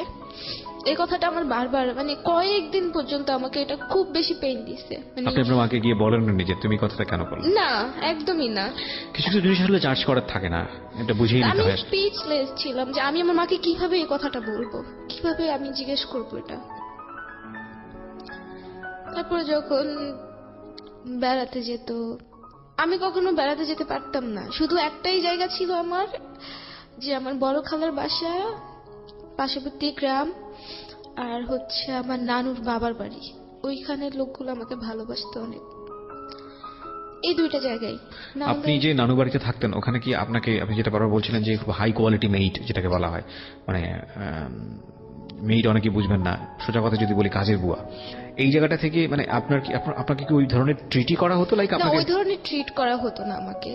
এই কথাটা আমার বারবার কয়েকদিন পর্যন্ত আমাকে এটা খুব বেশি পেইন দিচ্ছে। আপনি আপনার মাকে গিয়ে বলেন না যে তুমি কথাটা কেন বললে? না, একদমই না। কিছু কিছু জিনিস আসলে চার্জ করার থাকে না, এটা বুঝিয়ে নিতে হয়। আমি স্পিচলেস ছিলাম যে আমি আমার মাকে কিভাবে এই কথাটা বলবো, কিভাবে আমি জিজ্ঞেস করবো এটা। তারপর যখন বেড়াতে যেত, আমি কখনো বেড়াতে যেতে পারতাম না। শুধু একটাই জায়গা ছিল আমার, যে আমার বড় খালার বাসা, পার্শ্ববর্তী গ্রাম, আর আমার নানুর বাবার বাড়ি। ওইখানের লোকগুলো আমাকে ভালোবাসতো অনেক। এই দুইটা জায়গায়। আপনি যে নানু বাড়িতে থাকতেন ওখানে কি আপনাকে, আপনি যেটা বারবার বলছিলেন যে খুব হাই কোয়ালিটি মেইড যেটাকে বলা হয়, মানে মেইড অনেকে বুঝবেন না, সোজা কথা যদি বলি কাজের বুয়া, এই জায়গাটা থেকে মানে আপনাকে কি ওই ধরনের ট্রিটই করা হতো? লাইক আপনাকে ওই ধরনের ট্রিট করা হতো না আমাকে।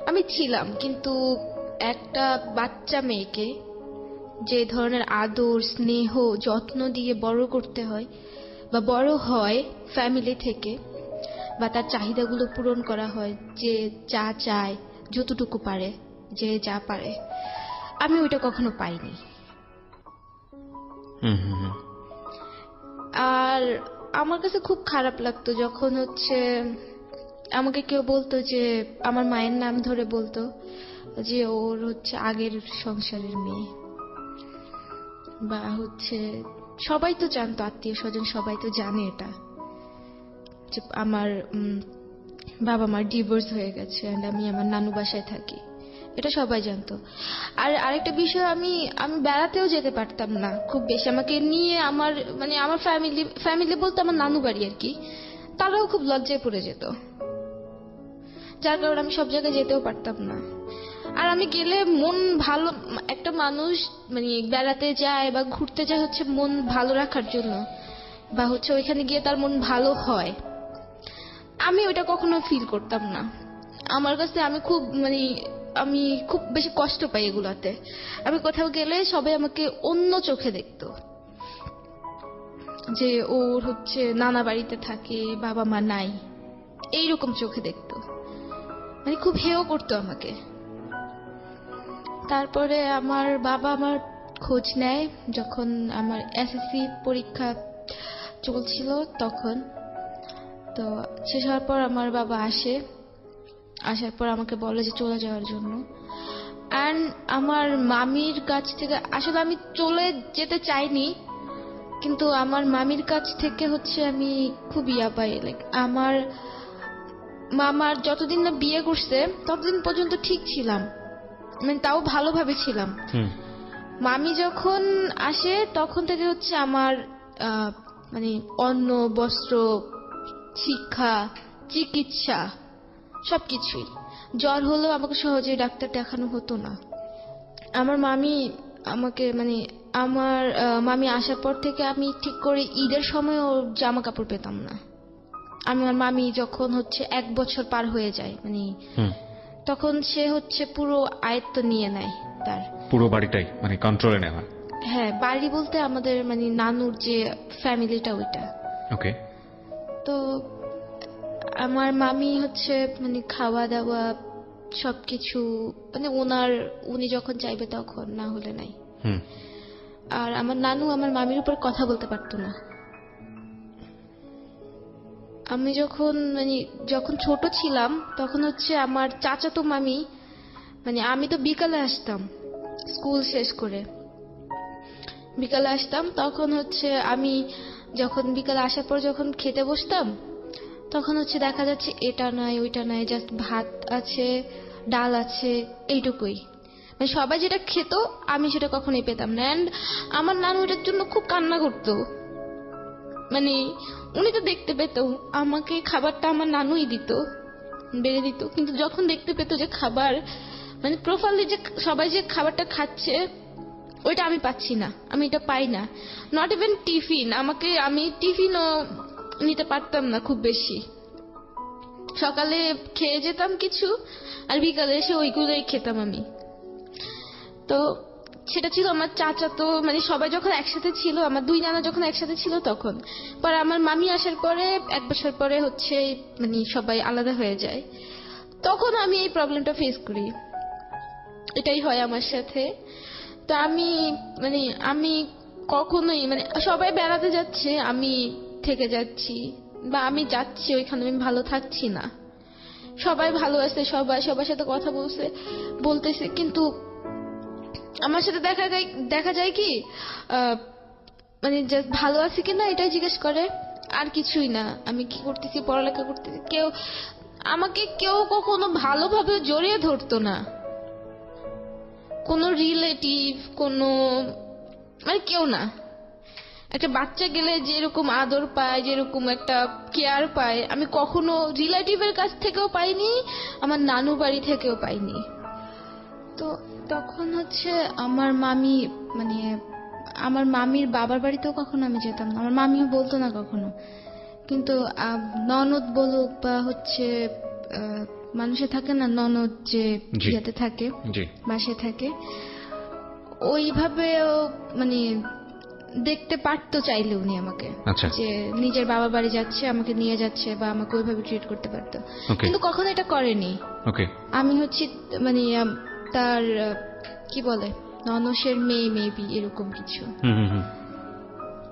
আমি ছিলাম, কিন্তু একটা বাচ্চা মেয়েকে যে ধরনের আদর, স্নেহ, যত্ন দিয়ে বড় করতে হয় বা বড় হয় ফ্যামিলি থেকে, বা তার চাহিদাগুলো পূরণ করা হয়, যে যা চায়, যতটুকু পারে, যে যা পারে, আমি ওইটা কখনো পাইনি। আর আমার কাছে খুব খারাপ লাগতো যখন আমাকে কেউ বলতো যে, আমার মায়ের নাম ধরে বলতো যে ওর আগের সংসারের মেয়ে, বা সবাই তো জানতো, আত্মীয় স্বজন সবাই তো জানে এটা, যে আমার বাবা মার ডিভোর্স হয়ে গেছে, এন্ড আমি আমার নানু বাসায় থাকি, এটা সবাই জানতো। আর আরেকটা বিষয়, আমি বেড়াতেও যেতে পারতাম না খুব বেশি। আমাকে নিয়ে আমার ফ্যামিলি বলতে আমার নানু বাড়ি আর কি, তারাও খুব লজ্জায় পড়ে যেত, যার কারণে আমি সব জায়গায় যেতেও পারতাম না। আর আমি গেলে মন ভালো, একটা মানুষ বেড়াতে যায় বা ঘুরতে যায় মন ভালো রাখার জন্য, বা ওইখানে গিয়ে তার মন ভালো হয়, আমি ওইটা কখনো ফিল করতাম না। আমার কাছে আমি খুব বেশি কষ্ট পাই এগুলাতে। আমি কোথাও গেলে সবাই আমাকে অন্য চোখে দেখতো, যে ওর নানা বাড়িতে থাকে, বাবা মা নাই, এইরকম চোখে দেখতো, খুব হেয় করতো আমাকে। তারপরে আমার বাবা আমার খোঁজ নেয় যখন আমার এসএসসি পরীক্ষা চলছিল, তখন তো শেষ হওয়ার পর আমার বাবা আসার পর আমাকে বলে যে চলে যাওয়ার জন্য। অ্যান্ড আমার মামির কাছ থেকে আসলে আমি চলে যেতে চাইনি, কিন্তু আমার মামির কাছ থেকে হচ্ছে আমি খুব ইয়া পাই, লাইক আমার মামার যতদিন না বিয়ে করছে ততদিন পর্যন্ত ঠিক ছিলাম, মানে তাও ভালোভাবে ছিলাম। মামি যখন আসে তখন থেকে হচ্ছে আমার মানে অন্ন, বস্ত্র, শিক্ষা, চিকিৎসা সবকিছুই। জ্বর হলেও আমাকে সহজে ডাক্তার দেখানো হতো না। আমার মামি আমাকে মানে আমার মামি আসার পর থেকে আমি ঠিক করে ঈদের সময়ও জামা কাপড় পেতাম না। আমার মামি যখন হচ্ছে 1 বছর পার হয়ে যায়, মানে তখন সে হচ্ছে পুরো আয়ত্ত নিয়ে নেয়, তার পুরো বাড়িটাই মানে কন্ট্রোলে নেওয়া। হ্যাঁ, বাড়ি বলতে আমাদের মানে নানুর যে ফ্যামিলিটা ওইটা। ওকে। তো আমার মামি হচ্ছে মানে খাওয়া দাওয়া সবকিছু মানে উনি যখন চাইবে তখন, না হলে নাই। আর আমার নানু আমার মামির উপর কথা বলতে পারতো না। আমি যখন ছোট ছিলাম তখন হচ্ছে আমার চাচাতো মামি, মানে আমি তো বিকালে আসতাম স্কুল শেষ করে, বিকালে আসতাম, তখন হচ্ছে আমি যখন বিকালে আসার পর যখন খেতে বসতাম তখন হচ্ছে দেখা যাচ্ছে এটা নাই ওইটা নাই, জাস্ট ভাত আছে, ডাল আছে, এইটুকুই। মানে সবাই যেটা খেত আমি সেটা কখনোই পেতাম না। অ্যান্ড আমার নানু এটার জন্য খুব কান্না করতো, মানে উনি তো দেখতে পেত আমাকে খাবারটা আমার নানুই দিত, বেড়ে দিত, কিন্তু যখন দেখতে পেত যে খাবার মানে প্রপারলি যে সবাই যে খাবারটা খাচ্ছে ওইটা আমি পাচ্ছি না, আমি এটা পাই না। নট ইভেন টিফিন, আমি টিফিনও নিতে পারতাম না খুব বেশি। সকালে খেয়ে যেতাম কিছু আর বিকালে এসে ওইগুলোই খেতাম আমি। তো সেটা ছিল আমার চাচা, তো মানে সবাই যখন একসাথে ছিল, আমার 2 নানা যখন একসাথে ছিল তখন। পরে আমার মামি আসার পরে 1 বছর পরে হচ্ছে মানে সবাই আলাদা হয়ে যায়, তখন আমি এই প্রবলেমটা ফেস করি। এটাই হয় আমার সাথে। তো আমি কখনোই মানে সবাই বেড়াতে যাচ্ছে আমি থেকে যাচ্ছি, বা আমি যাচ্ছি ওইখানে আমি ভালো থাকছি না। সবাই ভালো আছে, সবার সাথে কথা বলতেছে, কিন্তু আমার সাথে দেখা যায় কি মানে ভালো আছি কিনা এটাই জিজ্ঞেস করে, আর কিছুই না। আমি কি করতেছি, পড়ালেখা করতেছি, আমাকে কেউ কখনো ভালোভাবে জড়িয়ে ধরতো না। কোনো রিলেটিভ, কোনো মানে কেউ না। একটা বাচ্চা গেলে যেরকম আদর পায়, যেরকম একটা কেয়ার পায়, আমি কখনো রিলেটিভের কাছ থেকেও পাইনি, আমার নানু বাড়ি থেকেও পাইনি। তো তখন হচ্ছে আমার মামির বাবার বাড়িতেও কখনো আমি যেতাম না, আমার মামিও বলতো না কখনো। কিন্তু ননদ বলুক বা হচ্ছে মানুষে থাকে না ননদ যে বিয়েতে থাকে, বাসায় থাকে, ওইভাবে মানে দেখতে পারতো চাইলে উনি আমাকে, যে নিজের বাবার বাড়ি যাচ্ছে আমাকে নিয়ে যাচ্ছে বা আমাকে ওইভাবে ট্রিট করতে পারতো, কিন্তু কখনো এটা করেনি। আমি হচ্ছে মানে তার কি বলে ননসের মেয়ে মেবি এরকম কিছু।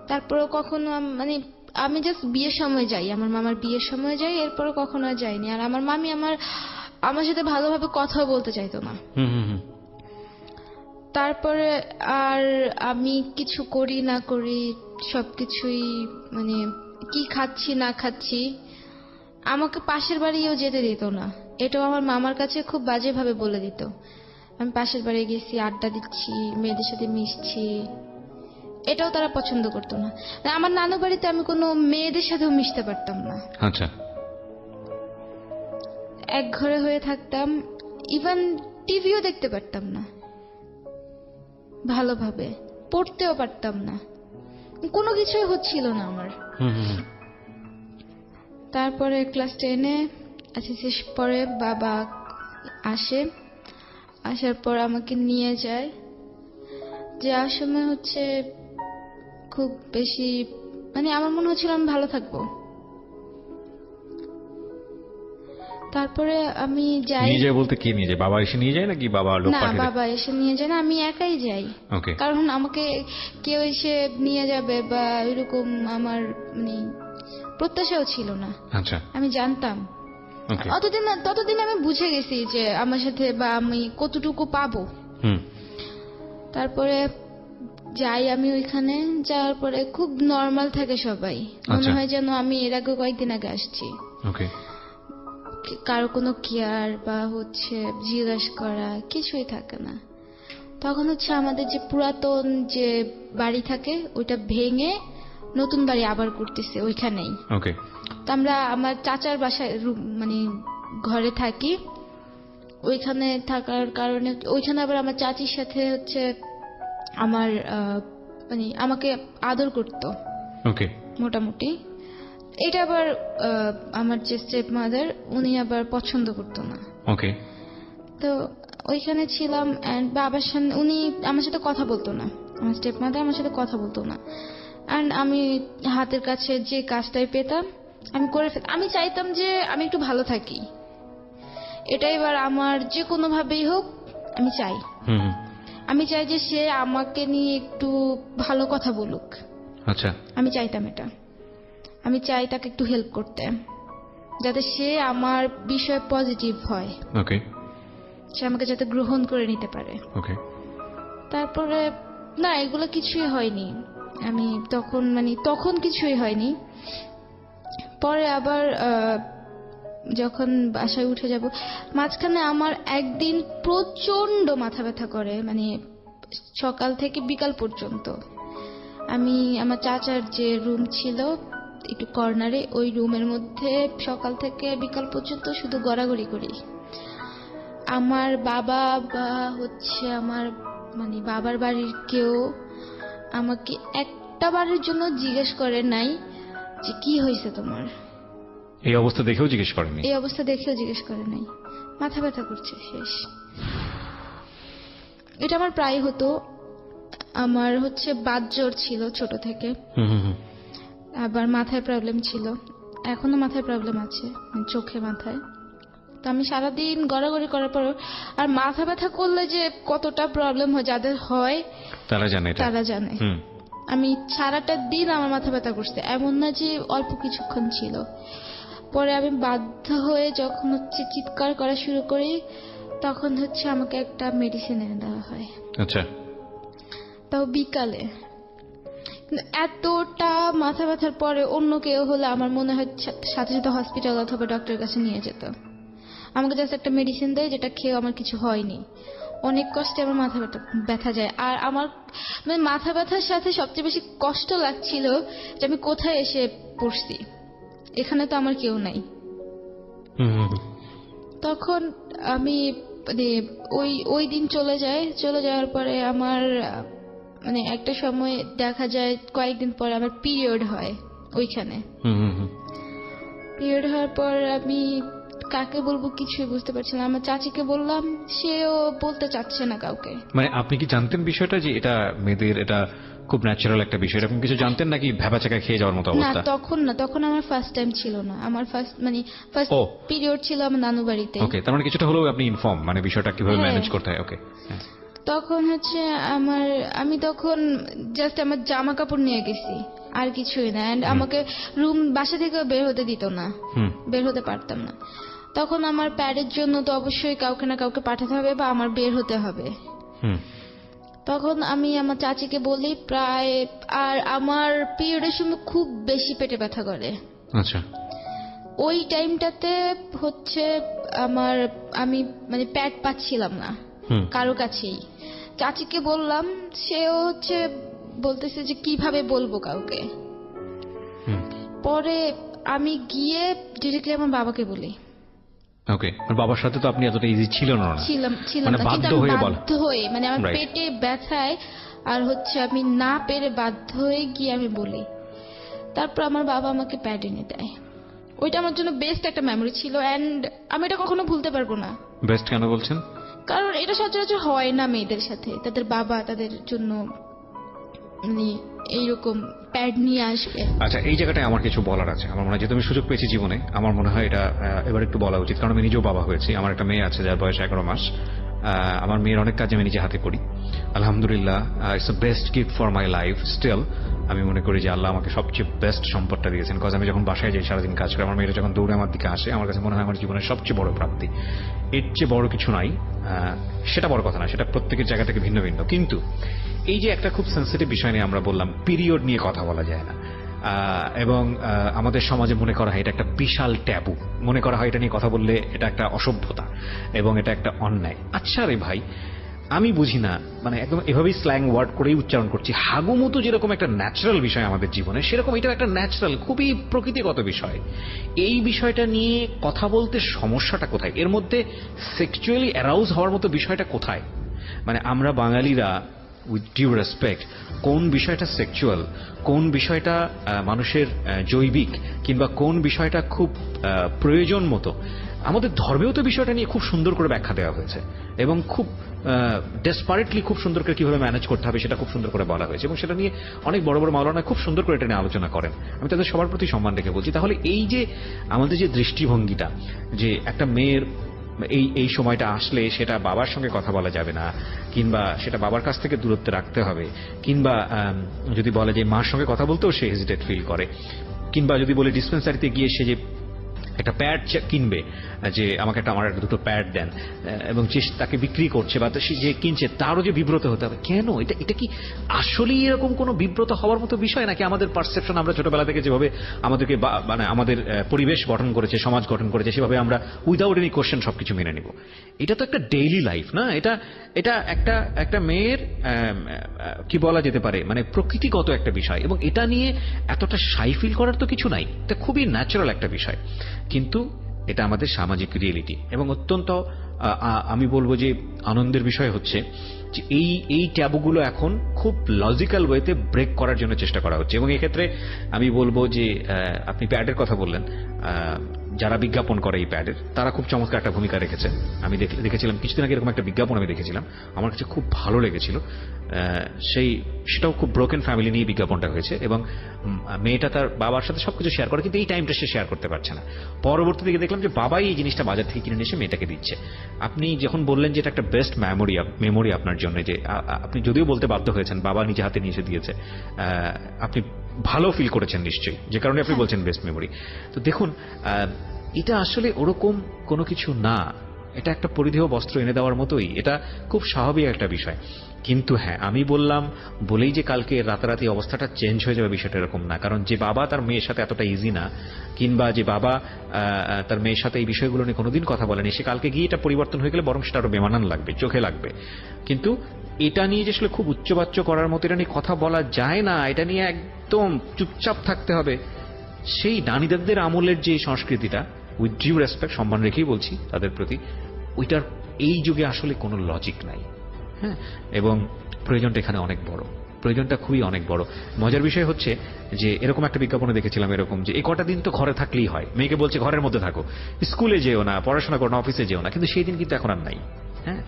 তারপরে কখনো মানে আমি জাস্ট বিয়ের সময় যাই, আমার মামার বিয়ের সময় যাই, এরপরে কখনো আর যাইনি। আর আমার মামি আমার সাথে ভালোভাবে কথাও বলতে চাইতো না। তারপরে আর আমি কিছু করি না করি সবকিছুই মানে কি খাচ্ছি না খাচ্ছি আমাকে পাশের বাড়িও যেতে দিত না। এটাও আমার মামার কাছে খুব বাজেভাবে বলে দিত। আমি পাশের বাড়ি গেছি, আড্ডা দিচ্ছি, মেয়েদের সাথে মিশছি, এটাও তারা পছন্দ করতো না। আমার নানু বাড়িতে আমি কোনো মেয়েদের সাথেও মিশতে পারতাম না। আচ্ছা, এক ঘরে হয়ে থাকতাম, ইভেন টিভিও দেখতে পারতাম না ভালোভাবে, পড়তেও পারতাম না, কোনো কিছুই হচ্ছিল না আমার। তারপরে ক্লাস 10-এ শেষ পরে বাবা আসার পর আমাকে নিয়ে যায়। যাওয়ার সময় হচ্ছে খুব বেশি মানে আমার মনে হচ্ছিল আমি ভালো থাকবো। তারপরে আমি যাই। নিয়ে যায় বলতে কি নিয়ে যায়? বাবা এসে নিয়ে যায় নাকি বাবা লোক পাঠিয়ে দেয়? না, বাবা এসে নিয়ে যায় না, আমি একাই যাই। কারণ আমাকে কেউ এসে নিয়ে যাবে বা এরকম আমার মানে প্রত্যাশাও ছিল না। আচ্ছা, আমি জানতাম ওকে, ততদিন আমি বুঝে গেছি যে আমার সাথে বা আমি কতটুকু পাবো। হুম, তারপরে যাই আমি ওইখানে, যাওয়ার পরে খুব নর্মাল থাকে সবাই, মনে আচ্ছা। হয় যেন আমি এর আগে কয়েকদিন আগে আসছি। ওকে, কারো কোনো কেয়ার বা জিজ্ঞাসা করা কিছুই থাকে না। তখন আমাদের যে পুরাতন যে বাড়ি থাকে ওইটা ভেঙে নতুন বাড়ি আবার করতেছে ওইখানেই। ওকে, তো আমরা আমার চাচার বাসায় মানে ঘরে থাকি। ওইখানে থাকার কারণে ওইখানে আবার আমার চাচির সাথে আমার মানে আমাকে আদর করতো ওকে, মোটামুটি। এটা আবার আমার যে স্টেপ মাদার উনি আবার পছন্দ করতো না। ওকে, তো ওইখানে ছিলাম এন্ড বাবার সামনে উনি আমার সাথে কথা বলতো না, আমার স্টেপ মাদার আমার সাথে কথা বলতো না। এন্ড আমি হাতের কাছে যে কাজটাই পেতাম আমি করে আমি চাইতাম যে আমি একটু ভালো থাকি। এটা এবার আমার যে কোনো ভাবেই হোক আমি চাই, হুম, আমি চাই যে সে আমাকে নিয়ে একটু ভালো কথা বলুক। আচ্ছা, আমি চাইতাম এটা, আমি চাই তাকে একটু হেল্প করতে, যাতে সে আমার বিষয়ে পজিটিভ হয়, ওকে, সে আমাকে যাতে গ্রহণ করে নিতে পারে। ওকে, তারপরে না এগুলো কিছুই হয়নি। আমি তখন কিছুই হয়নি। পরে আবার যখন বাসায় উঠে যাব মাঝখানে আমার একদিন প্রচন্ড মাথা ব্যথা করে, মানে সকাল থেকে বিকাল পর্যন্ত। আমি আমার চাচার যে রুম ছিল একটু কর্নারে, ওই রুমের মধ্যে সকাল থেকে বিকাল পর্যন্ত শুধু গড়াগড়ি করি। আমার বাবা বা আমার মানে বাবার বাড়ির কেউ আমাকে একটা বারের জন্য জিজ্ঞেস করে নাই যে কি হয়েছে তোমার। এই অবস্থা দেখেও জিজ্ঞেস করেনি? এই অবস্থা দেখেও জিজ্ঞেস করে নাই। মাথা ব্যথা করছে, শেষ। এটা আমার প্রায় হতো। আমার বাত জ্বর ছিল ছোট থেকে, হুম, হুম, হুম, আবার মাথায় প্রবলেম ছিল, এখনো মাথায় প্রবলেম আছে, মানে চোখে মাথায়। তো আমি সারাদিন গড়াগড়ি করার পর, আর মাথা ব্যথা করলে যে কতটা প্রবলেম হয় যাদের হয় তারা জানে এটা। তারা জানে। হুম, আমি সারাটা দিন আমার মাথা ব্যথা করছে, এমন না যে অল্প কিছুক্ষণ ছিল। পরে আমি বাধ্য হয়ে যখন চিৎকার করা শুরু করি তখন আমাকে একটা মেডিসিন এনে দেওয়া হয়, আচ্ছা, তাও বিকালে। কিন্তু এতটা মাথা ব্যথার পরে অন্য কেউ হলে আমার মনে হয় সাথে সাথে হসপিটাল অথবা ডক্টরের কাছে নিয়ে যেত। আমাকে জাস্ট একটা মেডিসিন দেয় যেটা খেয়ে আমার কিছু হয়নি। অনেক কষ্টে আমার মাথা ব্যথা যায়। আর আমার মানে মাথা ব্যথার সাথে সবচেয়ে বেশি কষ্ট লাগছিল যে আমি কোথায় এসে পড়ছি, এখানে তো আমার কেউ নাই। হুম, হুম, হুম, তখন আমি মানে ওই দিন চলে যাওয়ার পরে আমার মানে একটা সময় দেখা যায় কয়েকদিন পর আমার পিরিয়ড হয় ওইখানে। হুম, হুম, হুম, পিরিয়ড হওয়ার পর আমি কাকে বলবো কিছুই বুঝতে পারছি না। আমার চাচিকে বললাম, সেও বলতে চাচ্ছে না কাউকে। মানে আপনি কি জানতেন বিষয়টা যে এটা মেয়েদের এটা খুব ন্যাচারাল একটা বিষয়, এরকম কিছু জানতেন নাকি ভ্যাবাচাকা খেয়ে যাওয়ার মতো না অবস্থা? তখন আমার ফার্স্ট টাইম ছিল না, আমার ফার্স্ট ও। পিরিয়ড ছিল আমার নানু বাড়িতে। ওকে, তার মানে কিছুটা হলেও আপনি ইনফর্ম, মানে বিষয়টা কিভাবে হ্যাঁ। ম্যানেজ করতে হয়। ওকে, হ্যাঁ, তখন আমি তখন জাস্ট আমার জামা কাপড় নিয়ে গেছি, আর কিছুই না। এন্ড আমাকে বাসা থেকে বের হতে দিত না, হুম, বের হতে পারতাম না। তখন আমার প্যাডের জন্য তো অবশ্যই কাউকে না কাউকে পাঠাতে হবে বা আমার বের হতে হবে। হুম, তখন আমি আমার চাচিকে বলি প্রায়, আর আমার পিরিয়ডের সময় খুব বেশি পেটে ব্যথা করে। আচ্ছা, ওই টাইমটাতে আমি মানে প্যাড পাচ্ছিলাম না হুম, কারো কাছেই। চাচিকে বললাম, সেও বলতেছে যে কিভাবে বলবো কাউকে। হুম, পরে আমি গিয়ে ডিরেক্টলি আমার বাবাকে বলি। ওকে, মানে বাবার সাথে তো আপনি এতটা ইজি ছিল না? ছিলাম মানে না, বাধ্য কিন্তু আমি হয়ে বলা। বাধ্য হয়ে, মানে আমার Right. পেটে ব্যথায় আর আমি না পেরে বাধ্য হয়ে গিয়ে আমি বলি। তারপর আমার বাবা আমাকে প্যাড এনে দেয়। ওইটা আমার জন্য বেস্ট একটা মেমরি ছিল, এন্ড আমি এটা কখনো ভুলতে পারবো না। বেস্ট কেন বলছেন? কারণ এটা সচরাচর হয় না মেয়েদের সাথে, তাদের বাবা তাদের জন্য মানে এইরকম প্যাড নিয়ে আসবে। আচ্ছা, এই জায়গাটায় আমার কিছু বলার আছে। আমার মনে হয় যেহেতু আমি সুযোগ পেয়েছি জীবনে, আমার মনে হয় এটা এবার একটু বলা উচিত, কারণ আমি নিজেও বাবা হয়েছি। আমার একটা মেয়ে আছে যার বয়স 11 মাস। আমার মেয়ের অনেক কাজ আমি নিজে হাতে করি, আলহামদুলিল্লাহ। It's the best gift for my life still. আমি মনে করি যে আল্লাহ আমাকে সবচেয়ে বেস্ট সম্পদটা দিয়েছেন, কজ আমি যখন বাসায় যাই সারাদিন কাজ করে, আমার মেয়েরা যখন দৌড়ে আমার দিকে আসে, আমার কাছে মনে হয় আমার জীবনের সবচেয়ে বড় প্রাপ্তি। এর চেয়ে বড় কিছু নাই। সেটা বড় কথা না, সেটা প্রত্যেকের জায়গা থেকে ভিন্ন ভিন্ন। কিন্তু এই যে একটা খুব সেন্সিটিভ বিষয় নিয়ে আমরা বললাম, পিরিয়ড নিয়ে কথা বলা যায় না, এবং আমাদের সমাজে মনে করা হয় এটা একটা বিশাল ট্যাবু, মনে করা হয় এটা নিয়ে কথা বললে এটা একটা অসভ্যতা এবং এটা একটা অন্যায়। আচ্ছা রে ভাই, আমি বুঝি না, মানে একদম এভাবেই স্ল্যাং ওয়ার্ড করেই উচ্চারণ করছি, হাগুমতো যেরকম একটা ন্যাচারাল বিষয় আমাদের জীবনে, সেরকম এটা একটা ন্যাচারাল খুবই প্রকৃতিগত বিষয়। এই বিষয়টা নিয়ে কথা বলতে সমস্যাটা কোথায়? এর মধ্যে সেক্সুয়ালি অ্যারাউজ হওয়ার মতো বিষয়টা কোথায়? মানে আমরা বাঙালিরা, উইথ ডিউ রেসপেক্ট, কোন বিষয়টা সেক্সুয়াল, কোন বিষয়টা মানুষের জৈবিক, কিংবা কোন বিষয়টা খুব প্রয়োজন মতো, আমাদের ধর্মেও তো বিষয়টা নিয়ে খুব সুন্দর করে ব্যাখ্যা দেওয়া হয়েছে এবং খুব ডেসপারেটলি খুব সুন্দর করে কিভাবে ম্যানেজ করতে হবে সেটা খুব সুন্দর করে বলা হয়েছে, এবং সেটা নিয়ে অনেক বড় বড় মাওলানা খুব সুন্দর করে এটা নিয়ে আলোচনা করেন। আমি তাদের সবার প্রতি সম্মান রেখে বলছি। তাহলে এই যে আমাদের যে দৃষ্টিভঙ্গিটা, যে একটা মেয়ের এই সময়টা আসলে সেটা বাবার সঙ্গে কথা বলা যাবে না, কিংবা সেটা বাবার কাছ থেকে দূরত্বে রাখতে হবে, কিংবা যদি বলে যে মার সঙ্গে কথা বলতেও সে হেজিটেট ফিল করে, কিংবা যদি বলে ডিসপেন্সারিতে গিয়ে সে যে একটা প্যাড কিনবে, যে আমাকে আমার দুটো প্যাড দেন, এবং তাকে বিক্রি করছে বা সে যে কিনছে তারও যে বিব্রত হতে হবে, কেন? এটা কি আসলেই এরকম কোনো বিব্রত হওয়ার মতো বিষয়, নাকি আমাদের পারসেপশন, আমরা ছোটবেলা থেকে যেভাবে আমাদেরকে মানে আমাদের পরিবেশ গঠন করেছে, সমাজ গঠন করেছে, সেভাবে আমরা উইদাউট এনি কোশ্চেন সবকিছু মেনে নিব? এটা তো একটা ডেইলি লাইফ না, এটা একটা মেয়ের কি বলা যেতে পারে, মানে প্রকৃতিগত একটা বিষয়, এবং এটা নিয়ে এতটা শাই ফিল করার তো কিছু নাই। এটা খুবই ন্যাচারাল একটা বিষয়, কিন্তু এটা আমাদের সামাজিক রিয়েলিটি। এবং অত্যন্ত আমি বলবো যে আনন্দের বিষয় হচ্ছে যে এই ট্যাবুগুলো এখন খুব লজিক্যাল ওয়েতে ব্রেক করার জন্য চেষ্টা করা হচ্ছে। এবং এক্ষেত্রে আমি বলবো যে আপনি প্যাডের কথা বললেন, যারা বিজ্ঞাপন করে এই প্যাডের, তারা খুব চমৎকার একটা ভূমিকা রেখেছে। আমি দেখেছিলাম কিছুদিন আগে এরকম একটা বিজ্ঞাপন আমি দেখেছিলাম, আমার কাছে খুব ভালো লেগেছিল। সেটাও খুব ব্রোকেন ফ্যামিলি নিয়ে বিজ্ঞাপনটা হয়েছে, এবং মেয়েটা তার বাবার সাথে সবকিছু শেয়ার করে, কিন্তু এই টাইমটা সে শেয়ার করতে পারছে না। পরবর্তী দিকে দেখলাম যে বাবাই এই জিনিসটা বাজার থেকে কিনে নিয়ে এসে মেয়েটাকে দিচ্ছে। আপনি যখন বললেন যে এটা একটা বেস্ট মেমোরি আপনার জন্য, যে আপনি যদিও বলতে বাধ্য হয়েছেন বাবা নিজে হাতে নিয়ে এসে দিয়েছে, আপনি ভালো ফিল করেছেন নিশ্চয়ই, যে কারণে আপনি বলছেন বেস্ট মেমোরি। তো দেখুন, এটা আসলে ওরকম কোনো কিছু না, এটা একটা পরিধেয় বস্ত্র এনে দেওয়ার মতোই, এটা খুব স্বাভাবিক একটা বিষয়। কিন্তু হ্যাঁ, আমি বললাম বলেই যে কালকে রাতারাতি অবস্থাটা চেঞ্জ হয়ে যাবে বিষয়টা এরকম না। কারণ যে বাবা তার মেয়ের সাথে এতটা ইজি না, কিংবা যে বাবা তার মেয়ের সাথে এই বিষয়গুলো নিয়ে কোনোদিন কথা বলেনি, সে কালকে গিয়ে এটা পরিবর্তন হয়ে গেলে বরং সেটা আরো বেমানান লাগবে, চোখে লাগবে। কিন্তু এটা নিয়ে যে আসলে খুব উচ্চবাচ্য করার মতো এটা নিয়ে কথা বলা যায় না, এটা নিয়ে একদম চুপচাপ থাকতে হবে, সেই নানিদারদের আমলের যে সংস্কৃতিটা, উইথ ডিউ রেসপেক্ট, সম্মান রেখেই বলছি তাদের প্রতি, ওইটার এই যুগে আসলে কোনো লজিক নাই। হ্যাঁ, এবং প্রয়োজনটা এখানে অনেক বড়, প্রয়োজনটা খুবই অনেক বড়। মজার বিষয় হচ্ছে যে এরকম একটা বিজ্ঞাপনে দেখেছিলাম এরকম, যে এই কটা দিন তো ঘরে থাকলেই হয়, মেয়েকে বলছে ঘরের মধ্যে থাকো, স্কুলে যেও না, পড়াশোনা করো না, অফিসে যেও না, কিন্তু সেই দিন কিন্তু এখন আর নাই। হ্যাঁ,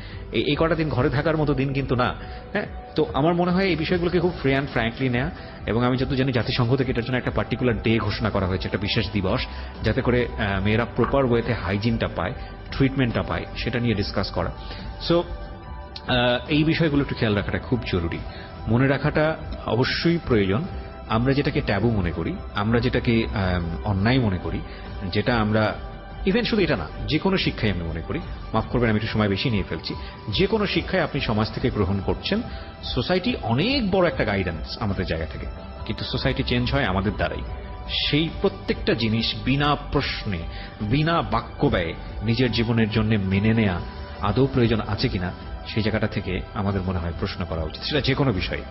এই কটা দিন ঘরে থাকার মতো দিন কিন্তু না। হ্যাঁ, তো আমার মনে হয় এই বিষয়গুলোকে খুব ফ্রি অ্যান্ড ফ্র্যাঙ্কলি নেওয়া, এবং আমি যত জানি জাতিসংঘ থেকে এটার জন্য একটা পার্টিকুলার ডে ঘোষণা করা হয়েছে, একটা বিশেষ দিবস, যাতে করে মেয়েরা প্রপার ওয়েতে হাইজিনটা পায়, ট্রিটমেন্টটা পায়, সেটা নিয়ে ডিসকাস করা। সো এই বিষয়গুলো একটু খেয়াল রাখাটা খুব জরুরি, মনে রাখাটা অবশ্যই প্রয়োজন। আমরা যেটাকে ট্যাবু মনে করি, আমরা যেটাকে অন্যায় মনে করি, যেটা আমরা ইভেন শুধু এটা না, যে কোনো শিক্ষাই আমি মনে করি, মাফ করবেন আমি একটু সময় বেশি নিয়ে ফেলছি, যে কোনো শিক্ষায় আপনি সমাজ থেকে গ্রহণ করছেন, সোসাইটি অনেক বড় একটা গাইডেন্স আমাদের জায়গা থেকে, কিন্তু সোসাইটি চেঞ্জ হয় আমাদের দ্বারাই। সেই প্রত্যেকটা জিনিস বিনা প্রশ্নে, বিনা বাক্য ব্যয়ে নিজের জীবনের জন্য মেনে নেয়া আদৌ প্রয়োজন আছে কিনা, সেই জায়গাটা থেকে আমাদের মনে হয় প্রশ্ন করা উচিত, সেটা যে কোনো বিষয়ে।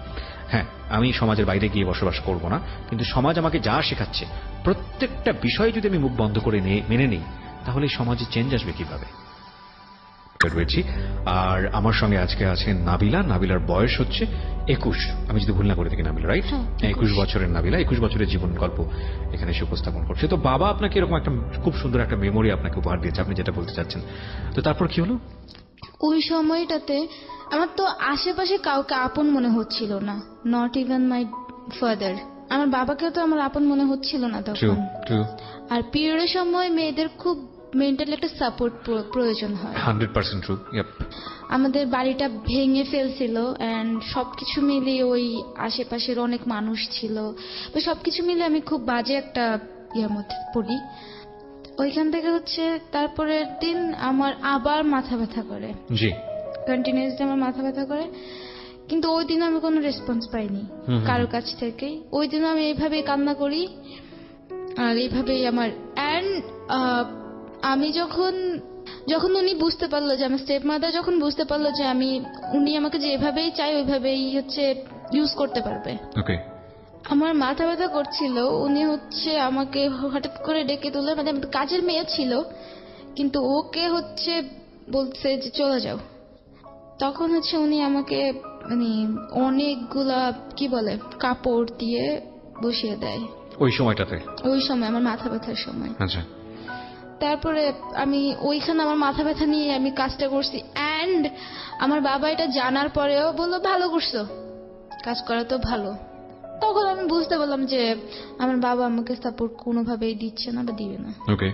হ্যাঁ, আমি সমাজের বাইরে গিয়ে বসবাস করব না, কিন্তু সমাজ আমাকে যা শেখাচ্ছে প্রত্যেকটা বিষয়ে যদি আমি মুখ বন্ধ করে মেনে নিই, তাহলে সমাজে চেঞ্জ আসবে কিভাবে? রয়েছি আর আমার সঙ্গে আজকে আছেন নাবিলা। নাবিলার বয়স হচ্ছে 21, আমি যদি ভুল না করে থাকি নাবিলা, রাইট? 21 বছরের নাবিলা 21 বছরের জীবন গল্প এখানে এসে উপস্থাপন করছে। তো বাবা আপনাকে এরকম একটা খুব সুন্দর একটা মেমোরি আপনাকে উপহার দিয়েছে, আপনি যেটা বলতে চাচ্ছেন, তো তারপর কি হলো? ওই সময়টাতে আমার তো আশেপাশে কাউকে আপন মনে হচ্ছিল না, নট ইভেন মাই ফাদার। আমার বাবাকেও তো আমার আপন মনে হচ্ছিল না তখন। আর পিরিয়ডের সময় মেয়েদের খুব মেন্টালি একটা সাপোর্ট প্রয়োজন হয়। 100% ট্রু। ইয়েপ। আমাদের বাড়িটা ভেঙে ফেলছিল এন্ড সবকিছু মিলিয়ে ওই আশেপাশের অনেক মানুষ ছিল, তো সবকিছু মিলে আমি খুব বাজে একটা ইয়ের মধ্যে পড়ি। ওইখান থেকে হচ্ছে তারপরের দিন আমার আবার মাথা ব্যথা করে, জি। কন্টিনিউয়াসলি আমার মাথা ব্যথা করে, কিন্তু ওই দিন আমি কোনো রেসপন্স পাইনি কারোর কাছ থেকে। ওই দিন আমি এইভাবেই কান্না করি আর এইভাবেই আমার আমি যখন উনি বুঝতে পারলো যে আমার স্টেপ মাদার যখন বুঝতে পারলো যে উনি আমাকে যেভাবেই চাই ওইভাবেই হচ্ছে ইউজ করতে পারবে। ওকে। আমার মাথা ব্যথা করছিল, উনি হচ্ছে আমাকে হঠাৎ করে ডেকে তুলে, মানে আমাদের কাজের মেয়ে ছিল কিন্তু ওকে হচ্ছে বলছে যে চলে যাও। তখন হচ্ছে উনি আমাকে মানে অনেকগুলা কি বলে কাপড় দিয়ে বসিয়ে দেয় ওই সময়টাতে? ওই সময় আমার মাথা ব্যথার সময়। আচ্ছা। তারপরে আমি ওইখানে আমার মাথা ব্যথা নিয়ে আমি কাজটা করছি এন্ড আমার বাবা এটা জানার পরেও বললো ভালো করছো, কাজ করা তো ভালো। তখন আমি বুঝতে পারলাম যে আমার বাবা আমাকে সাপোর্ট কোনোভাবেই দিচ্ছে না বা দিবে না। ওকে।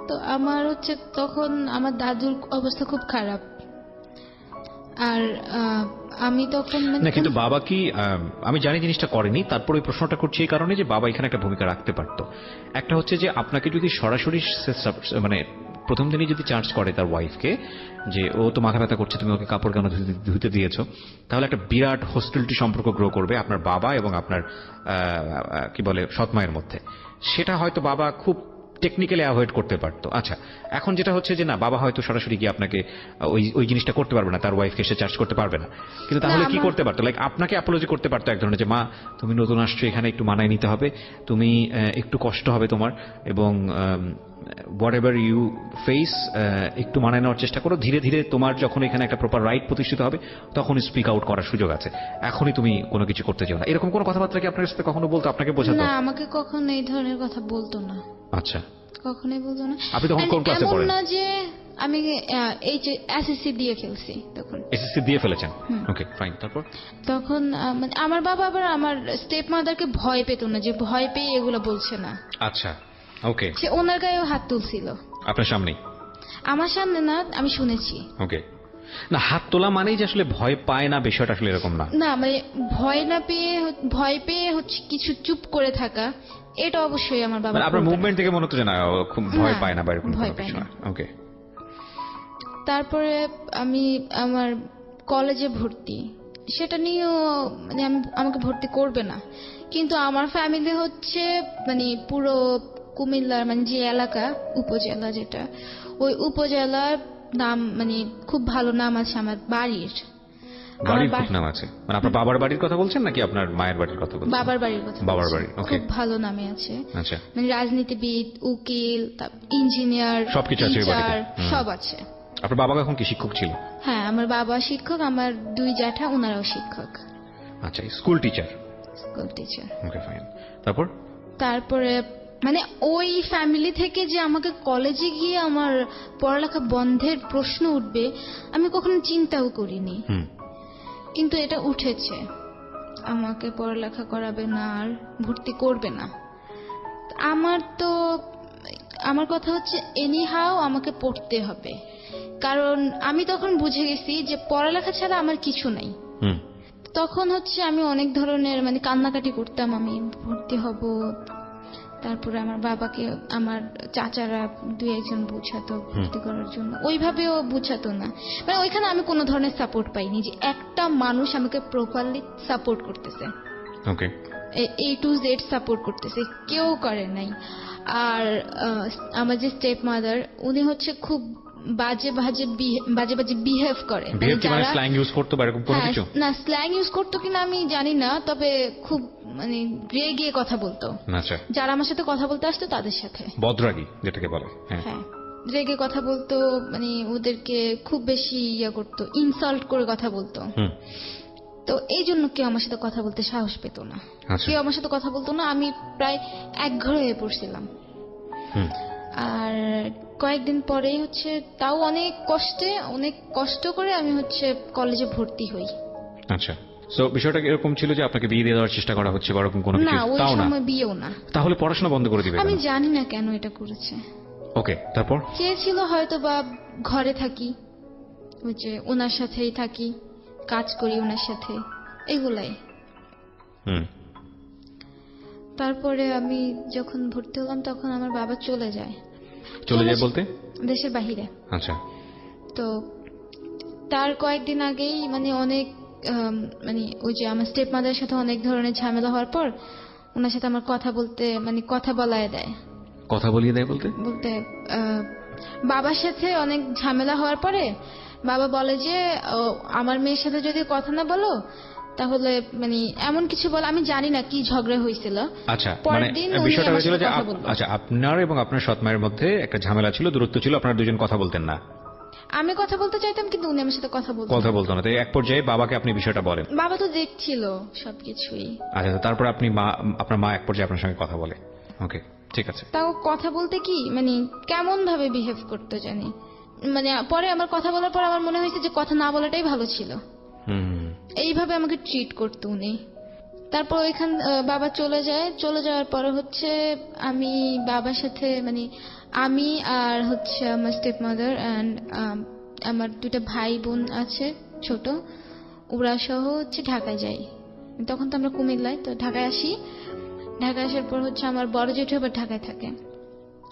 তো আমার হচ্ছে তখন আমার দাদুর অবস্থা খুব খারাপ, আর আমি তখন না কিন্তু বাবা কি, আমি জানি জিনিসটা করেনি, তারপর ওই প্রশ্নটা করছি এই কারণে যে বাবা এখানে একটা ভূমিকা রাখতে পারতো। একটা হচ্ছে যে আপনাকে যদি সরাসরি মানে প্রথম দিনই যদি চার্জ করে তার ওয়াইফকে যে ও তো মাথা ব্যথা করছে, তুমি ওকে কাপড় কেন ধুতে দিয়েছো, তাহলে একটা বিরাট হোস্টিলিটি সম্পর্ক গ্রো করবে আপনার বাবা এবং আপনার কি বলে সৎ মায়ের মধ্যে। সেটা হয়তো বাবা খুব টেকনিক্যালি অ্যাভয়েড করতে পারতো। আচ্ছা, এখন যেটা হচ্ছে যে না, বাবা হয়তো সরাসরি গিয়ে আপনাকে ওই জিনিসটা করতে পারবে না, তার ওয়াইফকে সে চার্জ করতে পারবে না, কিন্তু তাহলে কি করতে পারতো? লাইক আপনাকে অ্যাপোলজি করতে পারতো এক ধরনের যে মা তুমি নতুন আসছো এখানে, একটু মানায় নিতে হবে, তুমি একটু কষ্ট হবে তোমার, এবং হোয়াট এভার ইউ ফেস একটু মানায় নেওয়ার চেষ্টা করো, ধীরে ধীরে তোমার যখন এখানে একটা প্রপার রাইট প্রতিষ্ঠিত হবে তখন স্পিক আউট করার সুযোগ আছে, এখনই তুমি কোনো কিছু করতে চাও না। এরকম কোনো কথাবার্তা কি আপনার সাথে কখনো বলতো, আপনাকে বোঝাতো? না, আমাকে কখনো এই ধরনের কথা বলতো না। আচ্ছা, কখনোই বলতো না। আপনি তখন কোন ক্লাসে পড়েন? এমন না যে আমি এই যে এসএসসি দিয়ে ফেলছি, তখন এসএসসি দিয়ে ফেলেছেন? Okay fine. তারপর তখন মানে আমার বাবা আবার আমার স্টেপ মাদারকে ভয় পেত না, যে ভয় পেয়ে এগুলো বলছে না। আচ্ছা, ওকে। সে ওনার গায়েও হাত তুলছিল আপনার সামনেই? আমার সামনে না, আমি শুনেছি। ওকে। না, হাত তোলা মানেই যে আসলে ভয় পায় না, বিষয়টা আসলে এরকম না। না, মানে ভয় পেয়ে হচ্ছে কিছু চুপ করে থাকা, এটা অবশ্যই আমার বাবা। আপনার মুভমেন্ট থেকে মনে হচ্ছে যে না, খুব ভয় পায় না বা এরকম ভয় কোনো পায় কিছু না। না। ওকে। তারপরে আমি আমার কলেজে ভর্তি, সেটা নিয়েও মানে আমাকে ভর্তি করবে না, কিন্তু আমার ফ্যামিলি হচ্ছে মানে পুরো কুমিল্লার মানে যে এলাকা উপজেলা, যেটা ওই উপজেলার নাম মানে খুব ভালো নাম আছে আমার বাড়ির। বাড়ির খুব নাম আছে মানে আপনার বাবার বাড়ির কথা বলছেন নাকি আপনার মায়ের বাড়ির কথা বলছেন? বাবার বাড়ির কথা। বাবার বাড়ি, ওকে। খুব ভালো নামে আছে। আচ্ছা। মানে রাজনীতিবিদ, উকিল, ইঞ্জিনিয়ার, সবকিছু আছে ওই বাড়িতে? সব আছে। আপনার বাবা এখন কি শিক্ষক ছিল? হ্যাঁ, আমার বাবা শিক্ষক, আমার দুই জ্যাঠা ওনারাও শিক্ষক। আচ্ছা, school teacher. School teacher. Okay fine. তারপরে মানে ওই ফ্যামিলি থেকে যে আমাকে কলেজে গিয়ে আমার পড়ালেখা বন্ধের প্রশ্ন উঠবে আমি কখনো চিন্তাও করিনি, কিন্তু এটা উঠেছে। আমাকে পড়ালেখা করাবে না আর ভর্তি করবে না। আমার কথা হচ্ছে এনিহাও আমাকে পড়তে হবে, কারণ আমি তখন বুঝে গেছি যে পড়ালেখা ছাড়া আমার কিছু নাই। তখন হচ্ছে আমি অনেক ধরনের মানে কান্নাকাটি করতাম, আমি ভর্তি হব। তারপরে আমার বাবাকে আমার চাচারা দুই একজন বুঝাতো ভর্তি করার জন্য, ওইভাবেও বুঝাতো না। মানে ওইখানে আমি কোনো ধরনের সাপোর্ট পাইনি যে একটা মানুষ আমাকে প্রপারলি সাপোর্ট করতেছে, ওকে, A to Z সাপোর্ট করতেছে, কেউ করে নাই। আর আমার যে স্টেপ মাদার, উনি হচ্ছে খুব বাজে বাজে বিহেভ করে। স্ল্যাং ইউজ করতো বা এরকম কোনো কিছু? না, স্ল্যাং ইউজ করতো কিনা আমি জানি না, তবে খুব মানে রেগে কথা বলতো। আচ্ছা। যারা আমার সাথে কথা বলতে আসতো তাদের সাথে বদরাগী যেটাকে বলে। হ্যাঁ, রেগে কথা বলতো, মানে ওদেরকে খুব বেশি করতো, ইনসাল্ট করে কথা বলতো। তো এই জন্য কেউ আমার সাথে কথা বলতে সাহস পেত না, কেউ আমার সাথে কথা বলতো না। আমি প্রায় একঘর হয়ে পড়ছিলাম। আর কয়েকদিন পরেই হচ্ছে, তাও অনেক কষ্ট করে আমি হচ্ছে কলেজে ভর্তি হই। আচ্ছা, সো বিষয়টা এরকম ছিল যে আপনাকে বিয়ে দিয়ে দেওয়ার চেষ্টা করা হচ্ছে বা এরকম কোনো কিছু? না, ওই সময় বিয়েও না। তাহলে পড়াশোনা বন্ধ করে দিবে? আমি জানি না কেন এটা করেছে। ওকে, তারপর? চেয়েছিল হয়তো বা ঘরে থাকি, ওই যে ওনার সাথেই থাকি, কাজ করি ওনার সাথে, এগুলাই। হুম। তারপরে আমি যখন ভর্তি হলাম তখন আমার বাবা চলে যায়। চলে যায় বলতে? দেশের বাহিরে। আচ্ছা। তো তার কয়েকদিন আগেই মানে অনেক মানে ওই যে আমার স্টেপ মাদারের সাথে অনেক ধরনের ঝামেলা হওয়ার পর ওনার সাথে আমার কথা বলতে মানে কথা বলায় দেয়। কথা বলিয়ে দেয় বলতে? বলতে বাবার সাথে অনেক ঝামেলা হওয়ার পরে বাবা বলে যে আমার মেয়ের সাথে যদি কথা না বলো তাহলে মানে এমন কিছু বলে, আমি জানি না কি ঝগড়া হয়েছিল। আচ্ছা, মানে পরের দিন উনি বিষয়টা আমার হয়েছিল সাথে যে কথা বললো। আচ্ছা, আপনার এবং আপনার সৎ মায়ের মধ্যে একটা ঝামেলা ছিল, দূরত্ব ছিল, আপনারা দুজন কথা বলতেন না। আমি কথা বলতে চাইতাম কিন্তু উনি আমার সাথে কথা বলতো না। তাই এক পর্যায়ে বাবাকে আপনি বিষয়টা বলেন। বাবা তো দেখছিল সবকিছুই। আচ্ছা, তারপর আপনার মা এক পর্যায়ে আপনার সঙ্গে কথা বলে। ওকে, ঠিক আছে। তাও কথা বলতে কি মানে কেমন ভাবে বিহেভ করতে জানি, মানে পরে আমার কথা বলার পর আমার মনে হয়েছে যে কথা না বলাটাই ভালো ছিল। এইভাবে আমাকে ট্রিট করতো উনি। তারপর ওইখান বাবা চলে যাওয়ার পরে হচ্ছে আমি বাবার সাথে মানে আমি আর হচ্ছে আমার স্টেপ মাদার অ্যান্ড আমার দুটো ভাই বোন আছে ছোট, ওরা সহ হচ্ছে ঢাকায় যাই। তখন তো আমরা কুমিল্লায়, তো ঢাকায় আসি। ঢাকায় আসার পর হচ্ছে আমার বড় জেঠু আবার ঢাকায় থাকে,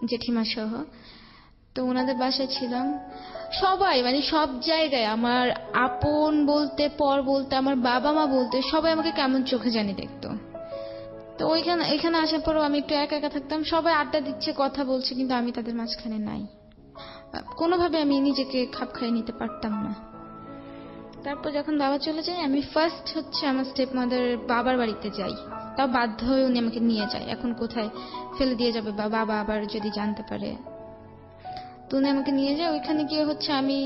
জেঠিমা সহ। তো ওনাদের বাসায় ছিলাম। সবাই মানে সব জায়গায় আমার আপন বলতে, পর বলতে, আমার বাবা মা বলতে সবাই আমাকে কেমন চোখে জানি দেখতো। তো এখানে আসার পরও আমি একটু একা একা থাকতাম। সবাই আড্ডা দিচ্ছে, কথা বলছে, কিন্তু আমি তাদের মাঝখানে নাই। কোনোভাবে আমি নিজেকে খাপ খাইয়ে নিতে পারতাম না। তারপর যখন বাবা চলে যায় আমি ফার্স্ট হচ্ছে আমার স্টেপ মাদারের বাবার বাড়িতে যাই। তাও বাধ্য হয়ে উনি আমাকে নিয়ে যায়। এখন কোথায় ফেলে দিয়ে যাবে বা বাবা আবার যদি জানতে পারে। তো উনি আমাকে নিয়ে যায়। ওইখানে গিয়ে হচ্ছে আমি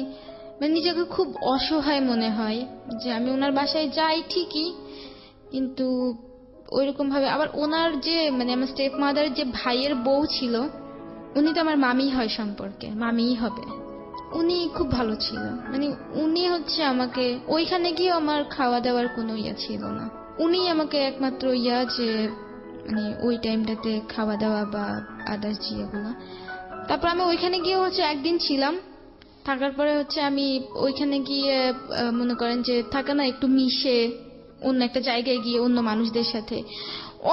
মানে নিজেকে খুব অসহায় মনে হয় যে আমি ওনার বাসায় যাই ঠিকই, কিন্তু ওইরকম ভাবে আবার ওনার যে মানে আমার স্টেপ মাদারের যে ভাইয়ের বউ ছিল, উনি তো আমার মামি হয়, সম্পর্কে মামিই হবে। উনি খুব ভালো ছিল, মানে উনি হচ্ছে আমাকে ওইখানে গিয়ে আমার খাওয়া দাওয়ার কোনো ইয়া ছিল না। উনি আমাকে একমাত্র যে মানে ওই টাইমটাতে খাওয়া দাওয়া বা আদার্স যেগুলো। তারপর আমি ওইখানে গিয়ে হচ্ছে একদিন ছিলাম। থাকার পরে হচ্ছে আমি ওইখানে গিয়ে মনে করেন যে থাকে না একটু মিশে অন্য একটা জায়গায় গিয়ে অন্য মানুষদের সাথে,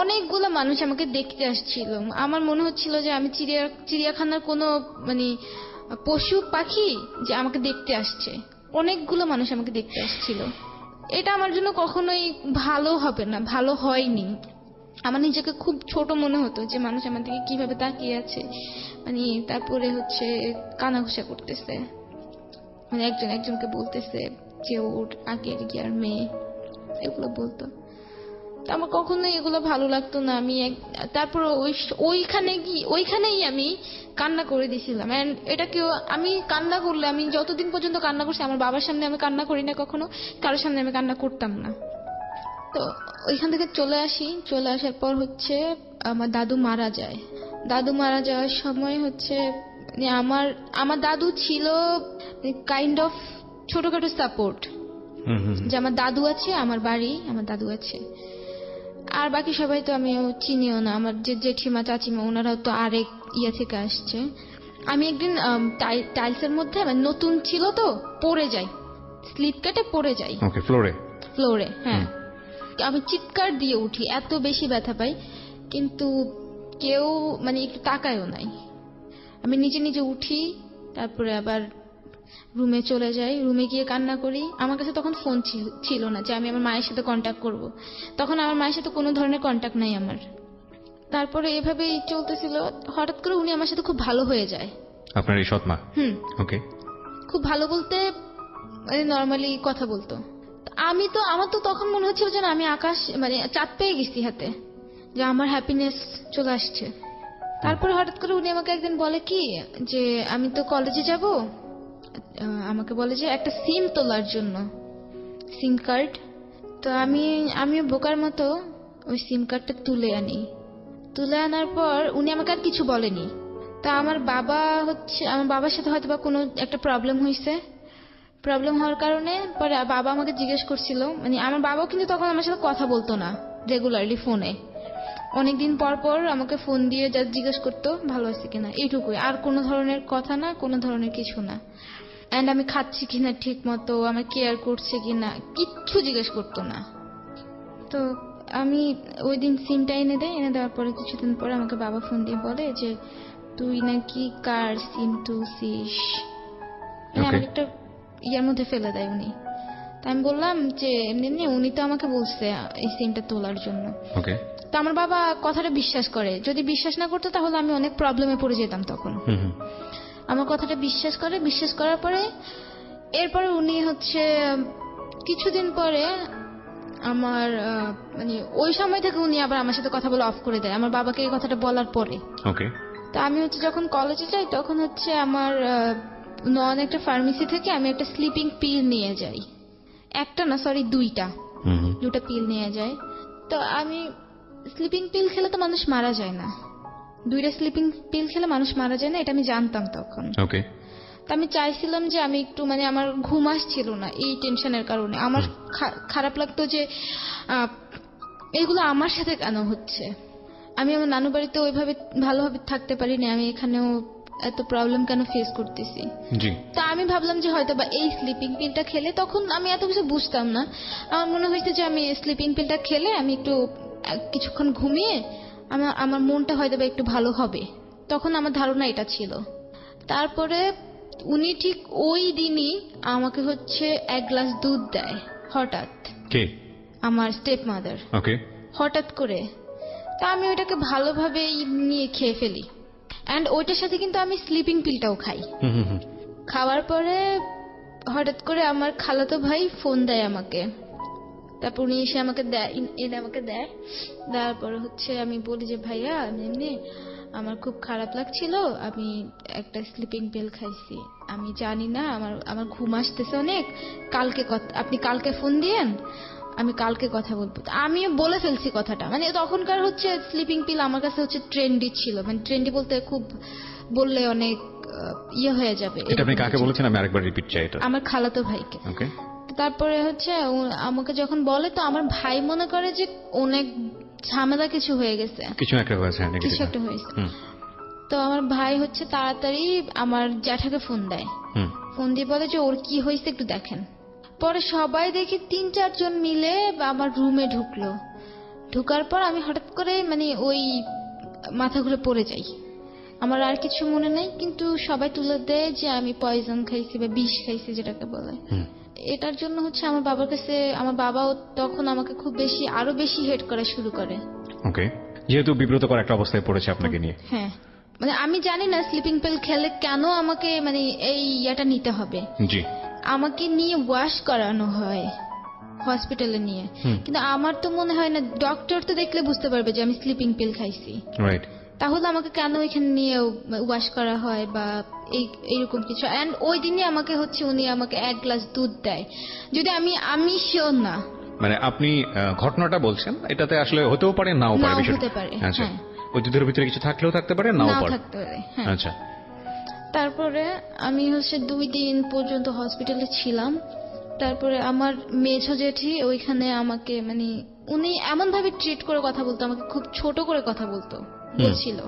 অনেকগুলো মানুষ আমাকে দেখতে আসছিল। আমার মনে হচ্ছিল যে আমি চিড়িয়াখানার কোনো মানে পশু পাখি যে আমাকে দেখতে আসছে। অনেকগুলো মানুষ আমাকে দেখতে আসছিল। এটা আমার জন্য কখনোই ভালো হবে না, ভালো হয়নি। আমার নিজেকে খুব ছোট মনে হতো যে মানুষ আমার দিকে কিভাবে তাকিয়ে আছে, মানে তারপরে হচ্ছে কানাঘুষা করতেছে, মানে একজন একজনকে বলতেছে যে ওর আগের গিয়ার মেয়ে, এগুলো বলতো। তো আমার কখনোই এগুলো ভালো লাগতো না। আমি তারপর ওইখানেই আমি কান্না করে দিয়েছিলাম। এন্ড এটা কেউ, আমি কান্না করলে, আমি যতদিন পর্যন্ত কান্না করছি আমার বাবার সামনে আমি কান্না করি না কখনো, কারোর সামনে আমি কান্না করতাম না। তো ওইখান থেকে চলে আসার পর হচ্ছে আমার দাদু মারা যায়। দাদু মারা যাওয়ার সময় হচ্ছে আমার দাদু ছিল কাইন্ড অফ ছোটখাটো সাপোর্ট, যে আমার দাদু আছে, আমার বাড়ি, আমার দাদু আছে, আর বাকি সবাই তো আমিও চিনিও না। আমার যে জেঠিমা চাচিমা ওনারাও তো আরেক ইয়া থেকে আসছে। আমি একদিন টাইলসের মধ্যে নতুন ছিল তো পড়ে যাই, স্লিপ কেটে পড়ে যাই ফ্লোরে। হ্যাঁ, আমি চিৎকার দিয়ে উঠি, এত বেশি ব্যথা পাই, কিন্তু কেউ মানে একটু তাকায়ও নাই। আমি নিজে নিজে উঠি, তারপরে আবার রুমে চলে যাই। রুমে গিয়ে কান্না করি। আমার কাছে তখন ফোন ছিল না যে আমি আমার মায়ের সাথে কন্ট্যাক্ট করব। তখন আমার মায়ের সাথে কোনো ধরনের কন্ট্যাক্ট নাই আমার। তারপরে এভাবেই চলতেছিল। হঠাৎ করে উনি আমার সাথে খুব ভালো হয়ে যায়। আপনার এই সৎ মা? ওকে। খুব ভালো বলতে নর্মালি কথা বলতো। আমার তো তখন মনে হচ্ছিল যে আমি আকাশ মানে চাঁদ পেয়ে গেছি হাতে, যে আমার হ্যাপিনেস চলে আসছে। তারপরে হঠাৎ করে উনি আমাকে একদিন বলে কি যে আমি তো কলেজে যাব, আমাকে বলে যে একটা সিম তোলার জন্য, সিম কার্ড। তো আমি বোকার মতো ওই সিম কার্ডটা তুলে আনার পর উনি আমাকে আর কিছু বলেনি। তা আমার বাবার সাথে হয়তো বা কোনো একটা প্রবলেম হওয়ার কারণে পরে বাবা আমাকে জিজ্ঞেস করছিল, মানে আমার বাবাও কিন্তু তখন আমার সাথে কথা বলতো না রেগুলারলি ফোনে। অনেকদিন পর পর আমাকে ফোন দিয়ে যা জিজ্ঞেস করতো ভালো আছে কিনা, এইটুকুই, আর কোনো ধরনের কথা না, কোনো ধরনের কিছু না। অ্যান্ড আমি খাচ্ছি কিনা ঠিক মতো, আমার কেয়ার করছে কিনা, কিচ্ছু জিজ্ঞেস করতো না। তো আমি ওই দিন সিমটা এনে দেওয়ার পরে কিছুদিন পরে আমাকে বাবা ফোন দিয়ে বলে যে তুই নাকি কার সিম তুলছিস, আমাকে একটা ইয়ার মধ্যে ফেলে দেয় উনি। তা আমি বললাম যে এমনি উনি তো আমাকে বলছে এই সিমটা তোলার জন্য। তো আমার বাবা কথাটা বিশ্বাস করে, যদি বিশ্বাস না করতো তাহলে আমি অনেক প্রবলেমে পড়ে যেতাম তখন। আমার কথাটা বিশ্বাস করার পরে এরপরে উনি হচ্ছে কিছুদিন পরে আমার মানে ওই সময় থেকে উনি আবার আমার সাথে কথা বলে অফ করে দেয় আমার বাবাকে এই কথাটা বলার পরে। তা আমি হচ্ছে যখন কলেজে যাই তখন হচ্ছে আমার নন একটা ফার্মেসি থেকে আমি একটা স্লিপিং পিল নিয়ে যাই, একটা না সরি দুটা পিল নিয়ে যাই। তো আমি স্লিপিং পিল খেলে তো মানুষ মারা যায় না, 2টা স্লিপিং পিল খেলে মানুষ মারা যায় না, এটা আমি জানতাম তখন। তো আমি চাইছিলাম যে আমি একটু মানে আমার ঘুম আসছিল না এই টেনশনের কারণে, আমার খারাপ লাগতো যে এগুলো আমার সাথে কেন হচ্ছে, আমি আমার নানু বাড়িতে ওইভাবে ভালোভাবে থাকতে পারিনি, আমি এখানেও এত প্রবলেম কেন ফেস করতেছি। তা আমি ভাবলাম যে হয়তো বা এই স্লিপিং পিলটা খেলে, তখন আমি এত কিছু বুঝতাম না, আমার মনে হয়েছে যে আমি স্লিপিং পিলটা খেলে আমি একটু কিছুক্ষণ ঘুমিয়ে আমার মনটা হয়তো বা একটু ভালো হবে, তখন আমার ধারণা এটা ছিল। তারপরে উনি ঠিক ওই দিনই আমাকে হচ্ছে 1 গ্লাস দুধ দেয় হঠাৎ, আমার স্টেপ মাদার, হঠাৎ করে। তা আমি ওইটাকে ভালোভাবে নিয়ে খেয়ে ফেলি, অ্যান্ড ওইটার সাথে কিন্তু আমি স্লিপিং পিলটাও খাই। খাওয়ার পরে হঠাৎ করে আমার খালাতো ভাই ফোন দেয় আমাকে, তারপর উনি এসে আমাকে দেয়, দেওয়ার পরে হচ্ছে আমি বলি যে ভাইয়া এমনি আমার খুব খারাপ লাগছিল, আমি একটা স্লিপিং পিল খাইছি, আমি জানি না আমার ঘুম আসতেছে অনেক, আপনি কালকে ফোন দিয়েন, আমি কালকে কথা বলবো। আমিও বলে ফেলছি কথাটা, মানে তখনকার হচ্ছে স্লিপিং পিল আমার কাছে হচ্ছে ট্রেন্ডি ছিল, মানে ট্রেন্ডি বলতে খুব বললে অনেক ইয়ে হয়ে যাবে। এটা আপনি কাকে বলেছেন? আমি আরেকবার রিপিট চাই এটা। আমার খালাতো ভাইকে। তারপরে হচ্ছে আমাকে যখন বলে তো আমার ভাই মনে করে যে অনেক ঝামেলা কিছু হয়ে গেছে, কিছু একটা হয়েছে। তো আমার ভাই হচ্ছে তাড়াতাড়ি আমার জ্যাঠাকে ফোন দেয়, ফোন দিয়ে বলে যে ওর কি হয়েছে একটু দেখেন। পরে সবাই দেখি 3-4 জন মিলে আমার রুমে ঢুকার পর আমি হঠাৎ করে মানে ওই মাথা ঘুরে পড়ে যাই, আমার আর কিছু মনে নেই, কিন্তু সবাই তুলে দেয় যে আমি পয়জন খাইছি বা বিষ খাইছি যেটাকে বলে। এটার জন্য হচ্ছে আমার বাবার কাছে, আমার বাবাও তখন আমাকে খুব বেশি আরো বেশি হেট করা শুরু করে। যেহেতু বিব্রতকর একটা অবস্থায় পড়েছে আপনাকে নিয়ে। হ্যাঁ, মানে আমি জানি না স্লিপিং পিল খেলে কেন আমাকে মানে এই ইয়াটা নিতে হবে। আমাকে নিয়ে ওয়াশ করানো হয় হসপিটালে নিয়ে, কিন্তু আমার তো মনে হয় না, ডক্টর তো দেখলে বুঝতে পারবে যে আমি স্লিপিং পিল খাইছি, তাহলে আমাকে কেন এখানে নিয়ে ওয়াশ করা হয় বা এইরকম কিছু। এন্ড ওই দিনই আমাকে হচ্ছে উনি আমাকে 1 গ্লাস দুধ দেয়, যদি আমি শিওর না, মানে আপনি ঘটনাটা বলছেন, এটাতে আসলে হতেও পারে নাও পারে। আচ্ছা, ওই দুধের ভিতরে কিছু থাকলেও থাকতে পারে, নাও থাকতে পারে। আচ্ছা, তারপরে আমি হচ্ছে 2 দিন পর্যন্ত হসপিটালে ছিলাম। তারপরে আমার মেঝো জেঠি ওইখানে আমাকে মানে উনি এমন ভাবে ট্রিট করে কথা বলতো, আমাকে খুব ছোট করে কথা বলছিল।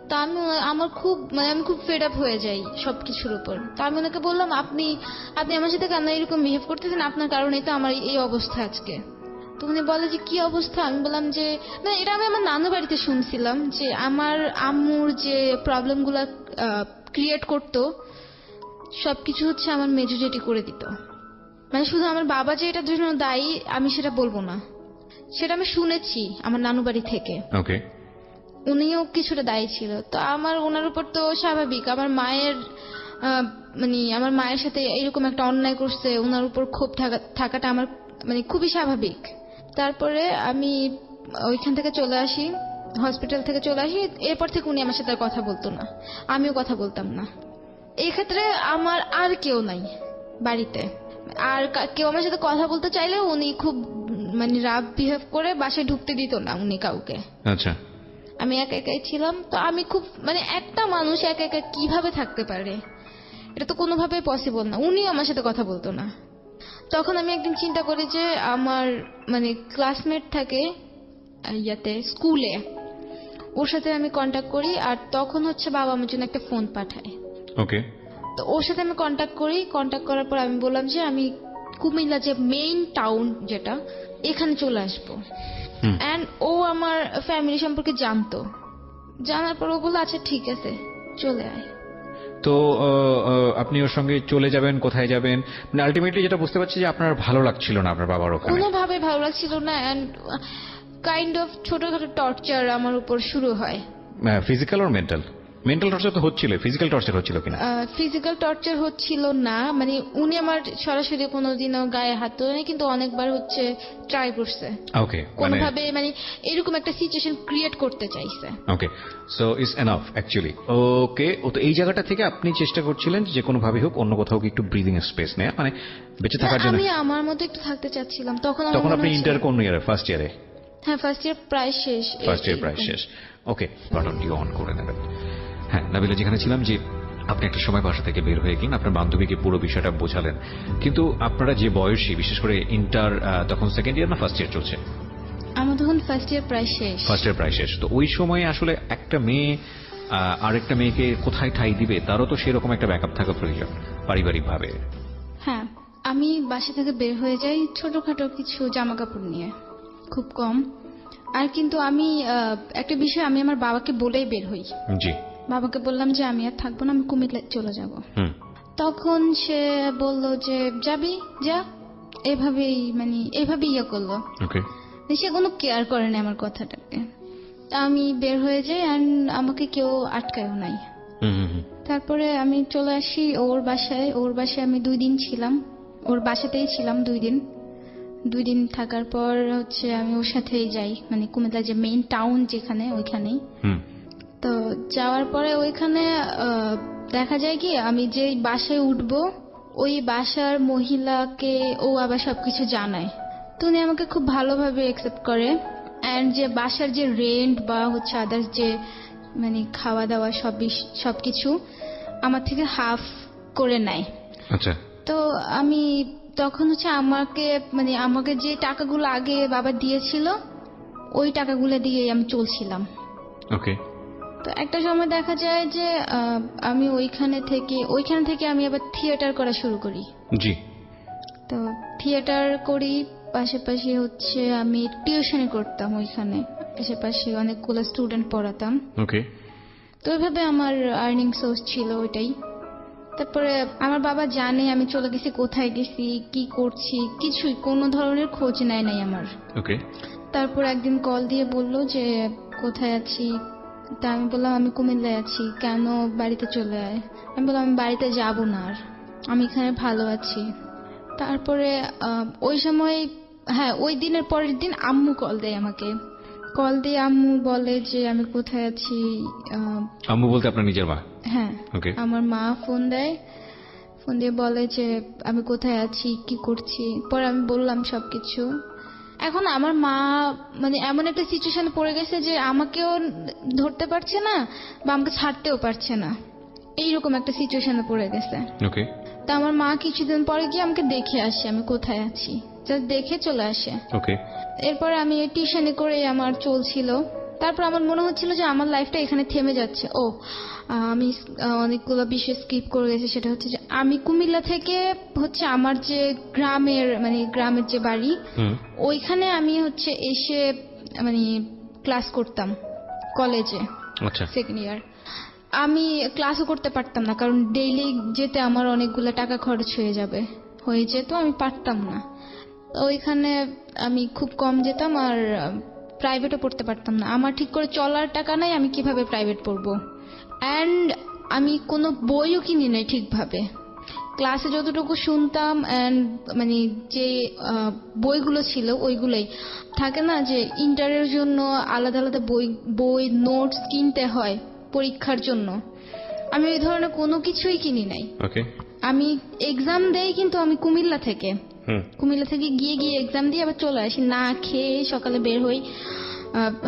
তা আমার খুব মানে আমি খুব ফেড আপ হয়ে যাই সবকিছুর উপর। তা আমি ওনাকে বললাম আপনি আমার সাথে কেন এরকম বিহেভ করতেছেন, আপনার কারণেই তো আমার এই অবস্থা আজকে। তো উনি বলে যে কি অবস্থা, আমি বললাম যে না, এটা আমি আমার নানু বাড়িতে শুনছিলাম যে আমার আম্মুর যে প্রবলেম গুলা ক্রিয়েট করতো সবকিছু হচ্ছে আমার মেজো জেঠি করে দিত, মানে শুধু আমার বাবা যে এটার জন্য দায়ী আমি সেটা বলবো না, সেটা আমি শুনেছি আমার নানু বাড়ি থেকে। উনিও কিছুটা দায়ী ছিল। তো ওনার উপর তো স্বাভাবিক, আমার মায়ের সাথে এরকম একটা অন্যায় করছে, ওনার উপর ক্ষোভ থাকাটা আমার মানে খুবই স্বাভাবিক। তারপরে আমি ওইখান থেকে চলে আসি, হসপিটাল থেকে চলে আসি। এরপর থেকে উনি আমার সাথে কথা বলতো না, আমিও কথা বলতাম না। এই ক্ষেত্রে আমার আর কেউ নাই বাড়িতে, আর কেউ আমার সাথে কথা বলতে চাইলেও উনি খুব মানে রাফ বিহেভ করে বাসায় ঢুকতে দিত না উনি কাউকে। আচ্ছা, আমি একা একাই ছিলাম। তো আমি খুব মানে একটা মানুষ একা একা কিভাবে থাকতে পারে, এটা তো কোনোভাবে পসিবল না। উনিও আমার সাথে কথা বলতো না। তখন আমি একদিন চিন্তা করি যে আমার মানে ক্লাসমেট থাকে, ইয়াতে স্কুলে, ওর সাথে আমি কন্ট্যাক্ট করি। আর তখন হচ্ছে বাবা আমার জন্য একটা ফোন পাঠায়। ওকে। তো ওর সাথে আমি কন্ট্যাক্ট করি। কন্ট্যাক্ট করার পর আমি বললাম যে আমি কুমিল্লা যে মেইন টাউন যেটা, এখানে চলে আসবো। অ্যান্ড ও আমার ফ্যামিলি সম্পর্কে জানতো। জানার পর ও বললো আচ্ছা ঠিক আছে চলে আয়। তো আপনি ওর সঙ্গে চলে যাবেন, কোথায় যাবেন? মানে আলটিমেটলি যেটা বুঝতে পারছি যে আপনার ভালো লাগছিল না আপনার বাবার ওখানে। কোনোভাবে ভালো লাগছিল না। অ্যান্ড কাইন্ড অফ ছোটখাটো টর্চার আমার উপর শুরু হয়। ফিজিক্যাল আর মেন্টাল? মেন্টাল টর্চার তো হচ্ছিল, ফিজিক্যাল টর্চার হচ্ছিল কিনা? ফিজিক্যাল টর্চার হচ্ছিল না, মানে উনি আমার সরাসরি কোনোদিনও গায়ে হাত তোলেনি, কিন্তু অনেকবার হচ্ছে ট্রাই করছে। ওকে, কোনোভাবে মানে এরকম একটা সিচুয়েশন ক্রিয়েট করতে চাইছে। ওকে, সো ইটস এনাফ অ্যাকচুয়ালি। ওকে, ও তো এই জায়গাটা থেকে আপনি চেষ্টা করছিলেন যে কোনো ভাবে হোক অন্য কোথাও একটু ব্রিদিং স্পেস নেয়া, মানে বেঁচে থাকার জন্য। আমি আমার মতো একটু থাকতে চাচ্ছিলাম তখন। তখন আপনি ইন্টার কোন ইয়ারে? ফার্স্ট ইয়ারে? হ্যাঁ, ফার্স্ট ইয়ার প্রায় শেষ। ফার্স্ট ইয়ার প্রায় শেষ। ওকে, বাটনটি অন করে নেবেন। হ্যাঁ নাবিলা, যেখানে ছিলাম যে আপনি একটা সময় বাসা থেকে বের হয়ে গেলেন, আপনার বান্ধবীকে পুরো বিষয়টা বোঝালেন, কিন্তু আপনারা যে বয়সী, বিশেষ করে ইন্টার তখন সেকেন্ড ইয়ার না ফার্স্ট ইয়ার চলছে? আমার তখন ফার্স্ট ইয়ার প্রায় শেষ। ফার্স্ট ইয়ার প্রায় শেষ। তো ওই সময়ে আসলে একটা মেয়ে আরেকটা মেয়েকে কোথায় ঠাঁই দিবে তারও তো সেরকম একটা ব্যাকআপ থাকা প্রয়োজন পারিবারিক ভাবে। হ্যাঁ, আমি বাসা থেকে বের হয়ে যাই ছোটখাটো কিছু জামা কাপড় নিয়ে, খুব কম। আর কিন্তু আমি একটা বিষয় আমি আমার বাবাকে বলেই বের হই। জি। বাবাকে বললাম যে আমি আর থাকবো না, আমি কুমিল্লায় চলে যাব। তখন সে বলল যে যাবি যা, এভাবেই মানে এভাবেই ইয়ে করলো। ওকে। সে কোনো কেয়ার করেনি আমার কথাটাকে। তা আমি বের হয়ে যাই, অ্যান্ড আমাকে কেউ আটকায়ও নাই। তারপরে আমি চলে আসি ওর বাসায়। ওর বাসায় আমি 2 দিন ছিলাম, ওর বাসাতেই ছিলাম 2 দিন থাকার পর হচ্ছে আমি ওর সাথেই যাই, মানে কুমিল্লা যে মেইন টাউন যেখানে, ওইখানেই। তো যাওয়ার পরে ওইখানে দেখা যায় কি আমি যে বাসায় উঠবো, ওই বাসার মহিলাকে ও আবার সবকিছু জানায়। তো উনি আমাকে খুব ভালোভাবে অ্যাকসেপ্ট করে। অ্যান্ড যে বাসার যে রেন্ট বা হচ্ছে আদার্স যে মানে খাওয়া দাওয়া সবকিছু আমার থেকে হাফ করে নেয়। আচ্ছা। তো আমি তখন হচ্ছে আমাকে যে টাকাগুলো আগে বাবা দিয়েছিল, ওই টাকাগুলো দিয়ে আমি চলছিলাম। ওকে। তো একটা সময় দেখা যায় যে আমি ওইখানে থেকে আমি আবার থিয়েটার করা শুরু করি। জি। তো থিয়েটার করি, পাশাপাশি হচ্ছে আমি টিউশনি করতাম ওইখানে, পাশাপাশি অনেকগুলো স্টুডেন্ট পড়াতাম। ওকে। তো ওইভাবে আমার আর্নিং সোর্স ছিল ওইটাই। তারপরে আমার বাবা জানে আমি চলে গেছি, কোথায় গেছি, কি করছি, কিছুই কোনো ধরনের খোঁজ নেয় নাই আমার। ওকে। তারপর একদিন কল দিয়ে বলল যে কোথায় আছি। তা আমি বললাম আমি কুমিল্লায় আছি, কেন বাড়িতে চলে আয়। আমি বললাম আমি বাড়িতে যাব না, আর আমি এখানে ভালো আছি। তারপরে ওই সময়, হ্যাঁ ওই দিনের পরের দিন আম্মু কল দেয় আমাকে। কল দিয়ে আম্মু বলে যে আমি কোথায় আছি। আম্মু বলতে আপনার নিজের মা? হ্যাঁ, ওকে। আমার মা ফোন দেয়, ফোন দিয়ে বলে যে আমি কোথায় আছি, কি করছি। পরে আমি বললাম সবকিছু। এখন আমার মা মানে এমন একটা সিচুয়েশনে পড়ে গেছে যে আমাকেও ধরতে পারছে না বা আমাকে ছাড়তেও পারছে না, এইরকম একটা সিচুয়েশনে পড়ে গেছে। ওকে। তা আমার মা কিছুদিন পরে গিয়ে আমাকে দেখে আসে আমি কোথায় আছি, জাস্ট দেখে চলে আসে। ওকে। এরপরে আমি টিউশনি করে আমার চলছিল। তারপর আমার মনে হচ্ছিল যে আমার লাইফটা এখানে থেমে যাচ্ছে। আমি অনেকগুলো বিষয় স্কিপ করে গেছি। সেটা হচ্ছে যে আমি কুমিল্লা থেকে হচ্ছে আমার যে গ্রামের যে বাড়ি, ওইখানে আমি হচ্ছে এসে মানে ক্লাস করতাম কলেজে। আচ্ছা। সেকেন্ড ইয়ার আমি ক্লাসও করতে পারতাম না, কারণ ডেইলি যেতে আমার অনেকগুলো টাকা খরচ হয়ে যেত, আমি পারতাম না। ওইখানে আমি খুব কম যেতাম, আর প্রাইভেটও পড়তে পারতাম না। আমার ঠিক করে চলার টাকা নাই, আমি কিভাবে প্রাইভেট পড়বো। অ্যান্ড আমি কোনো বইও কিনি নাই ঠিকভাবে। ক্লাসে যতটুকু শুনতাম অ্যান্ড মানে যে বইগুলো ছিল ওইগুলোই থাকে না, যে ইন্টারের জন্য আলাদা আলাদা বই নোটস কিনতে হয় পরীক্ষার জন্য, আমি ওই ধরনের কোনো কিছুই কিনি নাই। ওকে। আমি এক্সাম দেই, কিন্তু আমি কুমিল্লা থেকে গিয়ে এক্সাম দিয়ে আবার চলে আসি, না খেয়ে সকালে বের হই,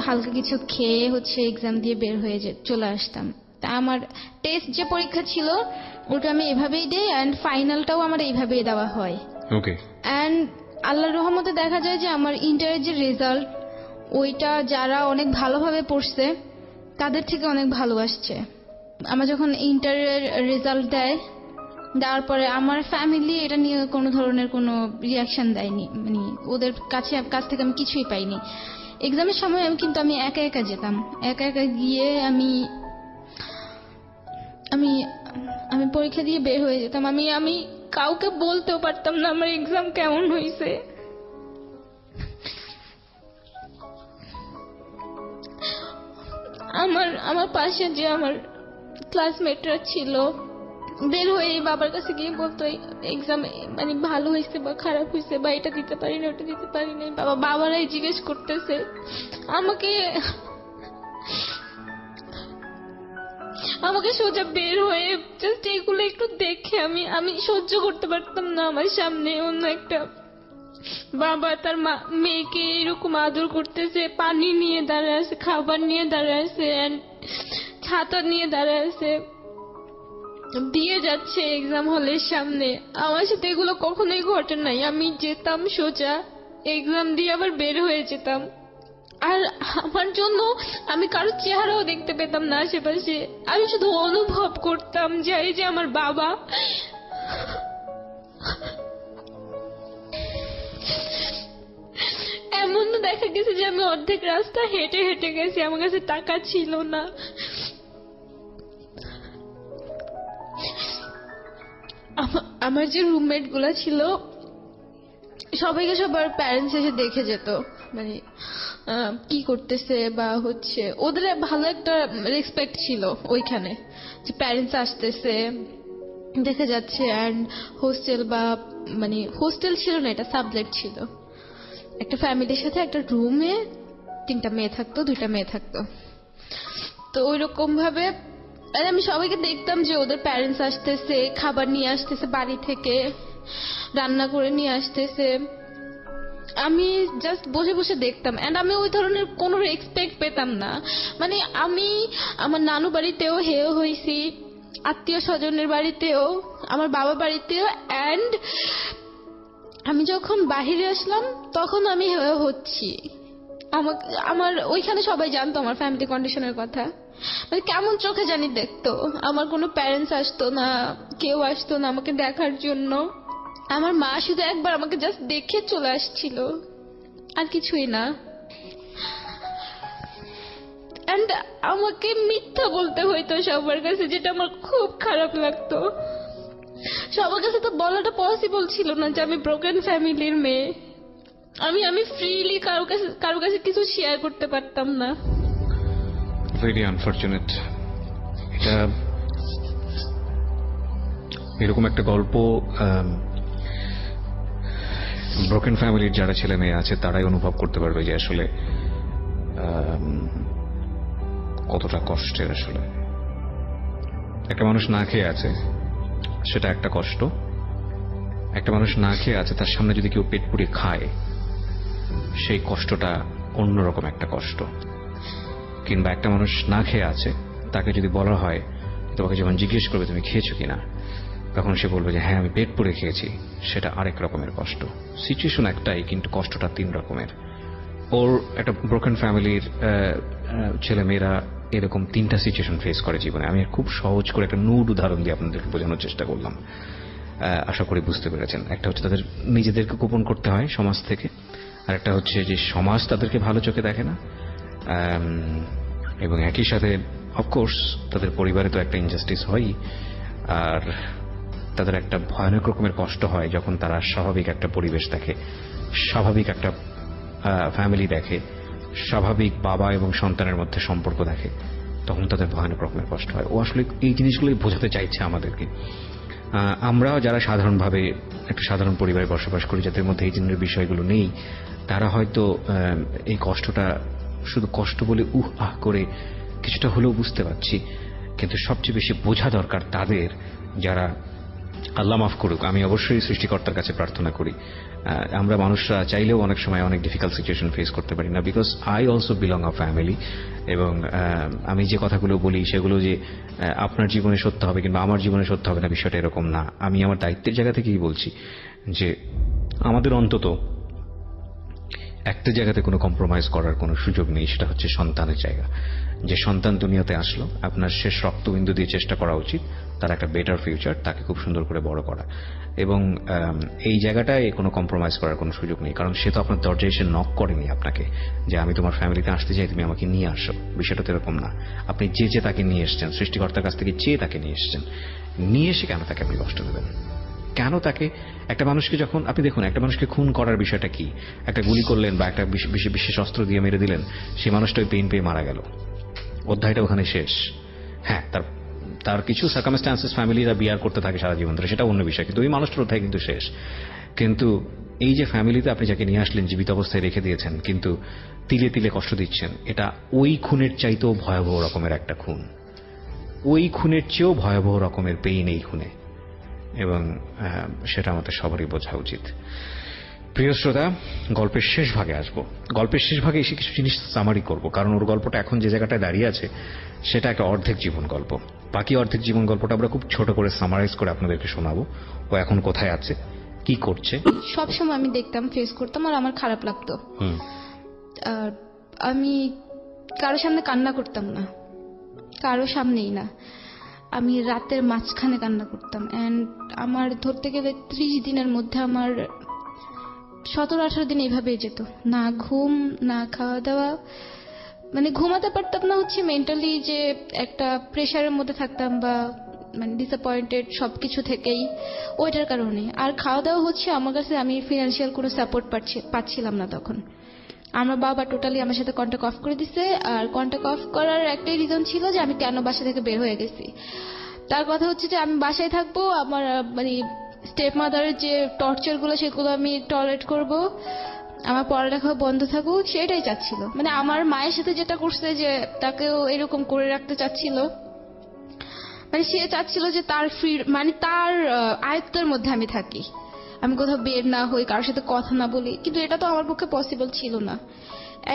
হালকা কিছু খেয়ে হচ্ছে এক্সাম দিয়ে বের হয়ে চলে আসতাম। তা আমার টেস্ট যে পরীক্ষা ছিল ওটা আমি এভাবেই দেই, অ্যান্ড ফাইনালটাও আমার এইভাবেই দেওয়া হয়। ওকে। অ্যান্ড আল্লাহর রহমতে দেখা যায় যে আমার ইন্টারের যে রেজাল্ট ওইটা যারা অনেক ভালোভাবে পড়ছে তাদের থেকে অনেক ভালো আসছে। আমার যখন ইন্টারের রেজাল্ট দেওয়ার পরে আমার ফ্যামিলি এটা নিয়ে কোনো ধরনের কোনো রিয়াকশন দেয়নি, মানে ওদের কাছ থেকে আমি কিছুই পাইনি। এক্সামের সময় কিন্তু আমি একা একা যেতাম, একা একা গিয়ে আমি আমি আমি পরীক্ষা দিয়ে বের হয়ে যেতাম। আমি কাউকে বলতেও পারতাম না আমার এক্সাম কেমন হয়েছে। আমার পাশে যে আমার ক্লাসমেটরা ছিল বের হয়ে বাবার কাছে গিয়ে বলতো এক্সাম মানে ভালো হয়েছে বা খারাপ হয়েছে, বা এটা দিতে পারি না ওটা দিতে পারি না। বাবারাই জিজ্ঞেস করতেছে আমাকে সোজা বের হয়ে জাস্ট এগুলো একটু দেখে আমি সহ্য করতে পারতাম না। আমার সামনে অন্য একটা বাবা তার মেয়েকে এরকম আদর করতেছে, পানি নিয়ে দাঁড়ায় আছে, খাবার নিয়ে দাঁড়ায় আছে, ছাতা নিয়ে দাঁড়ায় আছে, দিয়ে যাচ্ছে এক্সাম হলের সামনে। আমার সাথে এগুলো কখনোই ঘটে নাই। আমি যেতাম সোজা এক্সাম দিয়ে আবার বের হয়ে যেতাম। আর আমার জন্য আমি কারো চেহারাও দেখতে পেতাম না আশেপাশে। আমি শুধু অনুভব করতাম যে এই যে আমার বাবা। এমন দেখা গেছে যে আমি অর্ধেক রাস্তা হেঁটে হেঁটে গেছি, আমার কাছে টাকা ছিল না। আমার যে রুমমেট গুলা ছিল সবাইকে সবার প্যারেন্টস এসে দেখে যেত, মানে কি করতেছে, বা হচ্ছে ওদের ভালো একটা রেসপেক্ট ছিল ওইখানে যে প্যারেন্টস আসতেছে দেখে যাচ্ছে। অ্যান্ড হোস্টেল বা মানে হোস্টেল ছিল না, এটা সাবজেক্ট ছিল। একটা ফ্যামিলির সাথে একটা রুমে 3টা মেয়ে থাকতো, 2টা মেয়ে থাকতো। তো ওইরকম ভাবে আমি সবাইকে দেখতাম যে ওদের প্যারেন্টস আসতেছে, খাবার নিয়ে আসতেছে বাড়ি থেকে, রান্না করে নিয়ে আসতেছে। আমি জাস্ট বসে বসে দেখতাম। এন্ড আমি ওই ধরনের কোনো রেসপেক্ট পেতাম না। মানে আমি আমার নানু বাড়িতেও হেয় হয়েছি, আত্মীয় স্বজনের বাড়িতেও, আমার বাবা বাড়িতেও। এন্ড আমি যখন বাহিরে আসলাম তখন আমি হেয় হচ্ছি। আমার ওইখানে সবাই জানতো আমার ফ্যামিলি কন্ডিশনের কথা। মানে কেমন চোখে জানি দেখতো। আমার কোনো প্যারেন্টস আসতো না, কেউ আসতো না আমাকে দেখার জন্য। আমার মা শুধু একবার আমাকে জাস্ট দেখে চলে আসছিল, আর কিছুই না। এন্ড আমাকে মিথ্যা বলতে হইতো সবার কাছে, যেটা আমার খুব খারাপ লাগতো। সবার কাছে তো বলাটা পসিবল ছিল না যে আমি ব্রোকেন ফ্যামিলির মেয়ে। আমি ফ্রিলি কারো কাছে কিছু শেয়ার করতে পারতাম না। Very unfortunate. এটা এরকম একটা গল্প ব্রোকেন ফ্যামিলির যারা ছেলে মেয়ে আছে তারাই অনুভব করতে পারবে যে আসলে কতটা কষ্টের। আসলে একটা মানুষ না খেয়ে আছে, সেটা একটা কষ্ট। একটা মানুষ না খেয়ে আছে, তার সামনে যদি কেউ পেট পুড়ে খায়, সেই কষ্টটা অন্যরকম একটা কষ্ট। কিংবা একটা মানুষ না খেয়ে আছে, তাকে যদি বলা হয়, তোমাকে যখন জিজ্ঞেস করবে তুমি খেয়েছো কিনা, তখন সে বলবে যে হ্যাঁ আমি পেট পুড়ে খেয়েছি, সেটা আরেক রকমের কষ্ট। সিচুয়েশন একটাই, কিন্তু কষ্টটা 3 রকমের। ওর একটা ব্রোকেন ফ্যামিলির ছেলে মেয়েরা এরকম 3টা সিচুয়েশন ফেস করে জীবনে। আমি খুব সহজ করে একটা নুড উদাহরণ দিয়ে আপনাদেরকে বোঝানোর চেষ্টা করলাম, আশা করি বুঝতে পেরেছেন। একটা হচ্ছে তাদের নিজেদেরকে গোপন করতে হয় সমাজ থেকে, আর একটা হচ্ছে যে সমাজ তাদেরকে ভালো চোখে দেখে না, এবং একই সাথে অফকোর্স তাদের পরিবারে তো একটা ইনজাস্টিস হয়ই। আর তাদের একটা ভয়ানক রকমের কষ্ট হয় যখন তারা স্বাভাবিক একটা পরিবেশ দেখে, স্বাভাবিক একটা ফ্যামিলি দেখে, স্বাভাবিক বাবা এবং সন্তানের মধ্যে সম্পর্ক দেখে, তখন তাদের ভয়ানক রকমের কষ্ট হয়। ও আসলে এই জিনিসগুলোই বোঝাতে চাইছে আমাদেরকে। আমরাও যারা সাধারণভাবে একটা সাধারণ পরিবারে বসবাস করি, যাদের মধ্যে এই ধরনের বিষয়গুলো নেই, তারা হয়তো এই কষ্টটা শুধু কষ্ট বলে আহ করে কিছুটা হলেও বুঝতে পারছি। কিন্তু সবচেয়ে বেশি বোঝা দরকার তাদের, যারা, আল্লাহ মাফ করুক, আমি অবশ্যই সৃষ্টিকর্তার কাছে প্রার্থনা করি, আমরা মানুষরা চাইলেও অনেক সময় অনেক ডিফিকাল্ট সিচুয়েশন ফেস করতে পারি না। Because I also belong a family. এবং আমি যে কথাগুলো বলি সেগুলো যে আপনার জীবনে সত্য হবে কিংবা আমার জীবনে সত্য হবে না, বিষয়টা এরকম না। আমি আমার দায়িত্বের জায়গা থেকেই বলছি যে আমাদের অন্তত একটা জায়গাতে কোনো কম্প্রোমাইজ করার কোনো সুযোগ নেই, সেটা হচ্ছে সন্তানের জায়গা। যে সন্তান দুনিয়াতে আসলো, আপনার শেষ রক্তবিন্দু দিয়ে চেষ্টা করা উচিত তার একটা বেটার ফিউচার, তাকে খুব সুন্দর করে বড় করা। এবং এই জায়গাটায় কোনো কম্প্রোমাইজ করার কোনো সুযোগ নেই, কারণ সে তো আপনার দরজায় এসে নক করেনি আপনাকে যে আমি তোমার ফ্যামিলিতে আসতে চাই, তুমি আমাকে নিয়ে আসো। বিষয়টা তো এরকম না। আপনি যে তাকে নিয়ে এসছেন, সৃষ্টিকর্তার কাছ থেকে চেয়ে তাকে নিয়ে এসছেন, নিয়ে এসে কেন তাকে আপনি কষ্ট দেবেন? কেন তাকে, একটা মানুষকে যখন আপনি দেখুন, একটা মানুষকে খুন করার বিষয়টা কি? একটা গুলি করলেন বা একটা বিশেষ অস্ত্র দিয়ে মেরে দিলেন, সেই মানুষটা ওই পেইন পেয়ে মারা গেল, অধ্যায়টা ওখানে শেষ। হ্যাঁ, তার কিছু সার্কামস্ট্যান্সেস ফ্যামিলিরা বিয়ার করতে থাকে সারা জীবন ধরে, সেটা অন্য বিষয়, কিন্তু ওই মানুষটার অধ্যায় কিন্তু শেষ। কিন্তু এই যে ফ্যামিলিতে আপনি যাকে নিয়ে আসলেন, জীবিত অবস্থায় রেখে দিয়েছেন, কিন্তু তিলে তিলে কষ্ট দিচ্ছেন, এটা ওই খুনের চাইতেও ভয়াবহ রকমের একটা খুন। ওই খুনের চেয়েও ভয়াবহ রকমের পেইন এই খুনে, এবং সেটা আমাদের সবারই বোঝা উচিত। প্রিয় শ্রোতা, গল্পের শেষ ভাগে আসবো। গল্পের শেষ ভাগে এসে কিছু জিনিস সামারি করব, কারণ ওর গল্পটা এখন যে জায়গাটায় দাঁড়িয়ে আছে সেটা একটা অর্ধেক জীবন গল্প। বাকি অর্ধেক জীবন গল্পটা আমরা খুব ছোট করে সামারাইজ করে আপনাদেরকে শোনাবো। ও এখন কোথায় আছে, কি করছে। সবসময় আমি দেখতাম, ফেস করতাম, আর আমার খারাপ লাগতো। আর আমি কারো সামনে কান্না করতাম না, কারো সামনেই না। আমি রাতের মাঝখানে কান্না করতাম। অ্যান্ড আমার ধরতে গেলে 30 দিনের মধ্যে আমার 17-18 দিন এইভাবেই যেত, না ঘুম না খাওয়া দাওয়া। মানে ঘুমাতে পারতাম না হচ্ছে মেন্টালি, যে একটা প্রেশারের মধ্যে থাকতাম বা মানে ডিসঅ্যাপয়েন্টেড সবকিছু থেকেই, ওইটার কারণে। আর খাওয়া দাওয়া হচ্ছে আমার কাছে, আমি ফিনান্সিয়াল কোনো সাপোর্ট পাচ্ছিলাম না তখন। আমার বাবা টোটালি আমার সাথে কন্ট্যাক্ট অফ করে দিছে। আর কন্ট্যাক্ট অফ করার একটাই রিজন ছিল যে আমি কেন বাসা থেকে বের হয়ে গেছি। তার কথা হচ্ছে যে আমি বাসায় থাকবো, আমার মানে স্টেপ মাদারের যে টর্চার গুলো সেগুলো আমি টলারেট করব, আমার পড়ালেখা বন্ধ থাকুক, সেটাই চাচ্ছিল। মানে আমার মায়ের সাথে যেটা করছে, যে তাকেও এরকম করে রাখতে চাচ্ছিল। মানে সে চাচ্ছিল যে তার ফ্রি, মানে তার আয়ত্তের মধ্যে আমি থাকি, আমি কোথাও বের না হই, কারোর সাথে কথা না বলি। কিন্তু এটা তো আমার পক্ষে পসিবল ছিল না।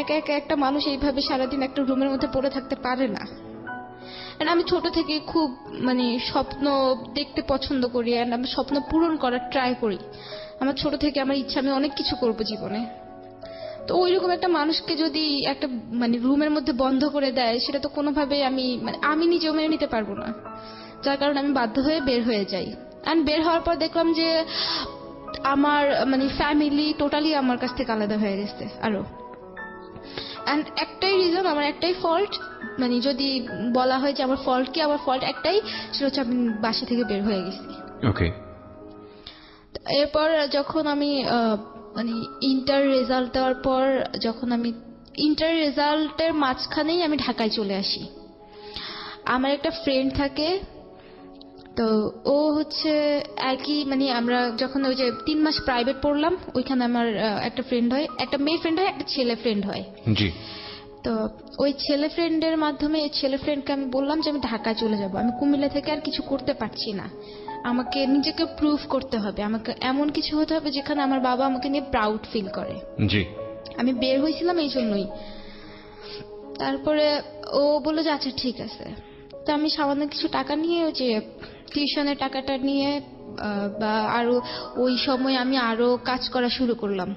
একা একা একটা মানুষ এইভাবে সারাদিন একটা রুমের মধ্যে পড়ে থাকতে পারে না। আমি ছোট থেকে খুব মানে স্বপ্ন দেখতে পছন্দ করি, এন্ড আমি স্বপ্ন পূরণ করার ট্রাই করি। আমার ছোট থেকে আমার ইচ্ছা আমি অনেক কিছু করব জীবনে। তো ওইরকম একটা মানুষকে যদি একটা মানে রুমের মধ্যে বন্ধ করে দেয়, সেটা তো কোনোভাবে আমি নিজেও মেনে নিতে পারবো না। যার কারণে আমি বাধ্য হয়ে বের হয়ে যাই। এন্ড বের হওয়ার পর দেখলাম যে আমার মানে ফ্যামিলি টোটালি আমার কাছ থেকে আলাদা হয়ে গেছে আরো। এন্ড একটাই রিজন, আমার একটাই ফল্ট, মানে যদি বলা হয় যে আমার ফল্ট কি, আমার ফল্ট একটাই, সেটা হচ্ছে আমি বাসা থেকে বের হয়ে গেছি। ওকে। এরপর যখন আমি মানে ইন্টার রেজাল্ট দেওয়ার পর, যখন আমি ইন্টার রেজাল্টের মাঝখানেই আমি ঢাকায় চলে আসি। আমার একটা ফ্রেন্ড থাকে, তো ও হচ্ছে একই, মানে আমরা যখন ওই যে 3 মাস প্রাইভেট পড়লাম, ওইখানে আমার একটা ফ্রেন্ড হয়, একটা মেয়ে ফ্রেন্ড হয়, একটা ছেলে ফ্রেন্ড হয়। জি। তো ওই ছেলে ফ্রেন্ডের মাধ্যমে এই ছেলে ফ্রেন্ডকে আমি বললাম যে আমি ঢাকা চলে যাব, আমি কুমিল্লা থেকে আর কিছু করতে পারছি না, আমাকে নিজেকে প্রুভ করতে হবে, আমাকে এমন কিছু হতে হবে যেখানে আমার বাবা আমাকে নিয়ে প্রাউড ফিল করে। জি। আমি বের হয়েছিলাম এই জন্যই। তারপরে ও বললো যে আচ্ছা ঠিক আছে। তো আমি সামান্য কিছু টাকা নিয়ে, ওই যে টিউশনের টাকাটা নিয়ে বা আরো ওই সময় আমি আরো কাজ করা শুরু করলাম।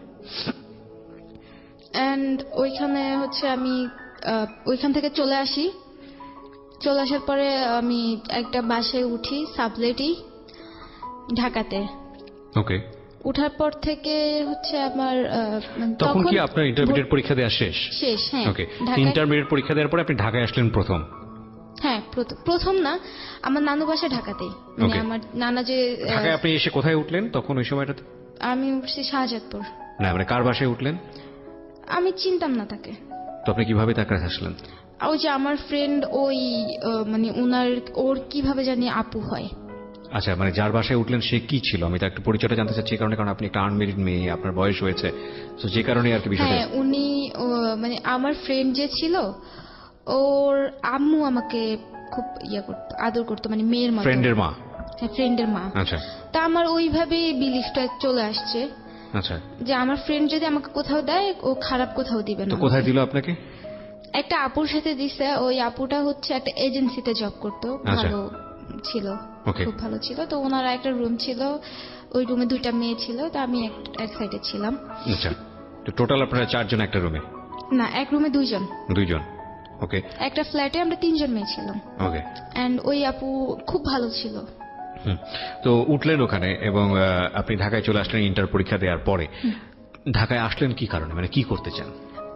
এন্ড ওইখানে হচ্ছে আমি ওইখান থেকে চলে আসি। চলে আসার পরে আমি একটা বাসায় উঠি, সাবলেটি, ঢাকাতে। ওকে। উঠার পর থেকে হচ্ছে আমার তখন কি আপনার ইন্টারমিডিয়েট পরীক্ষা দেওয়া শেষ? শেষ, হ্যাঁ। ওকে। ইন্টারমিডিয়েট পরীক্ষা দেওয়ার পরে আপনি ঢাকায় আসলেন প্রথম? হ্যাঁ, প্রথম না, আমার নানু বাসা ঢাকাতেই। মানে আমার নানা যে ঢাকায় আপনি এসে কোথায় উঠলেন তখন ওই সময়টাতে? আমি উঠছি শাহজাদপুর। না, মানে কার বাসায় উঠলেন? আমি চিনতাম না তাকে। তো আপনি কিভাবে তার কাছে আসলেন? ওই যে আমার ফ্রেন্ড, ওই মানে ওর কিভাবে জানি আপু হয়। আচ্ছা, মানে যার বাসায় উঠলেন সে কি ছিল? আমি তো একটু পরিচয়টা জানতে চাচ্ছি, কারণ আপনি একটা আনমেরিড মেয়ে, আপনার বয়স হয়েছে, তো যে কারণে আর কি বিষয়টা। হ্যাঁ, উনি মানে আমার ফ্রেন্ড যে ছিল, ওর আম্মু আমাকে খুব করতো, আদর করতো, মানে মেয়ের মতো। ফ্রেন্ডের মা? হ্যাঁ, ফ্রেন্ডের মা। আচ্ছা। তা আমার ওইভাবেই বিলিফটা চলে আসছে। আচ্ছা। যে আমার ফ্রেন্ড যদি আমাকে কোথাও দেয়, ও খারাপ কোথাও দিবে না। তো কোথায় দিল আপনাকে? একটা আপুর সাথে দিছে। ওই আপুটা হচ্ছে একটা এজেন্সিতে জব করতো, ভালো ছিল, খুব ভালো ছিল। তো ওনারা একটা রুম ছিল, ওই রুমে 2টা মেয়ে ছিল, তো আমি এক সাইডে ছিলাম। আচ্ছা। তো টোটাল আপনারা 4 জন একটা রুমে? না, এক রুমে 2 জন। 2 জন, ওকে। একটা ফ্ল্যাটে আমরা 3 জন মেয়ে ছিলাম। ওকে। এন্ড ওই আপু খুব ভালো ছিল। তো উঠলেন ওখানে এবং আপনি ঢাকায় চলে আসলেন ইন্টার পরীক্ষা দেওয়ার পরে। ঢাকায় আসলেন কি কারণে, মানে কি করতে চান?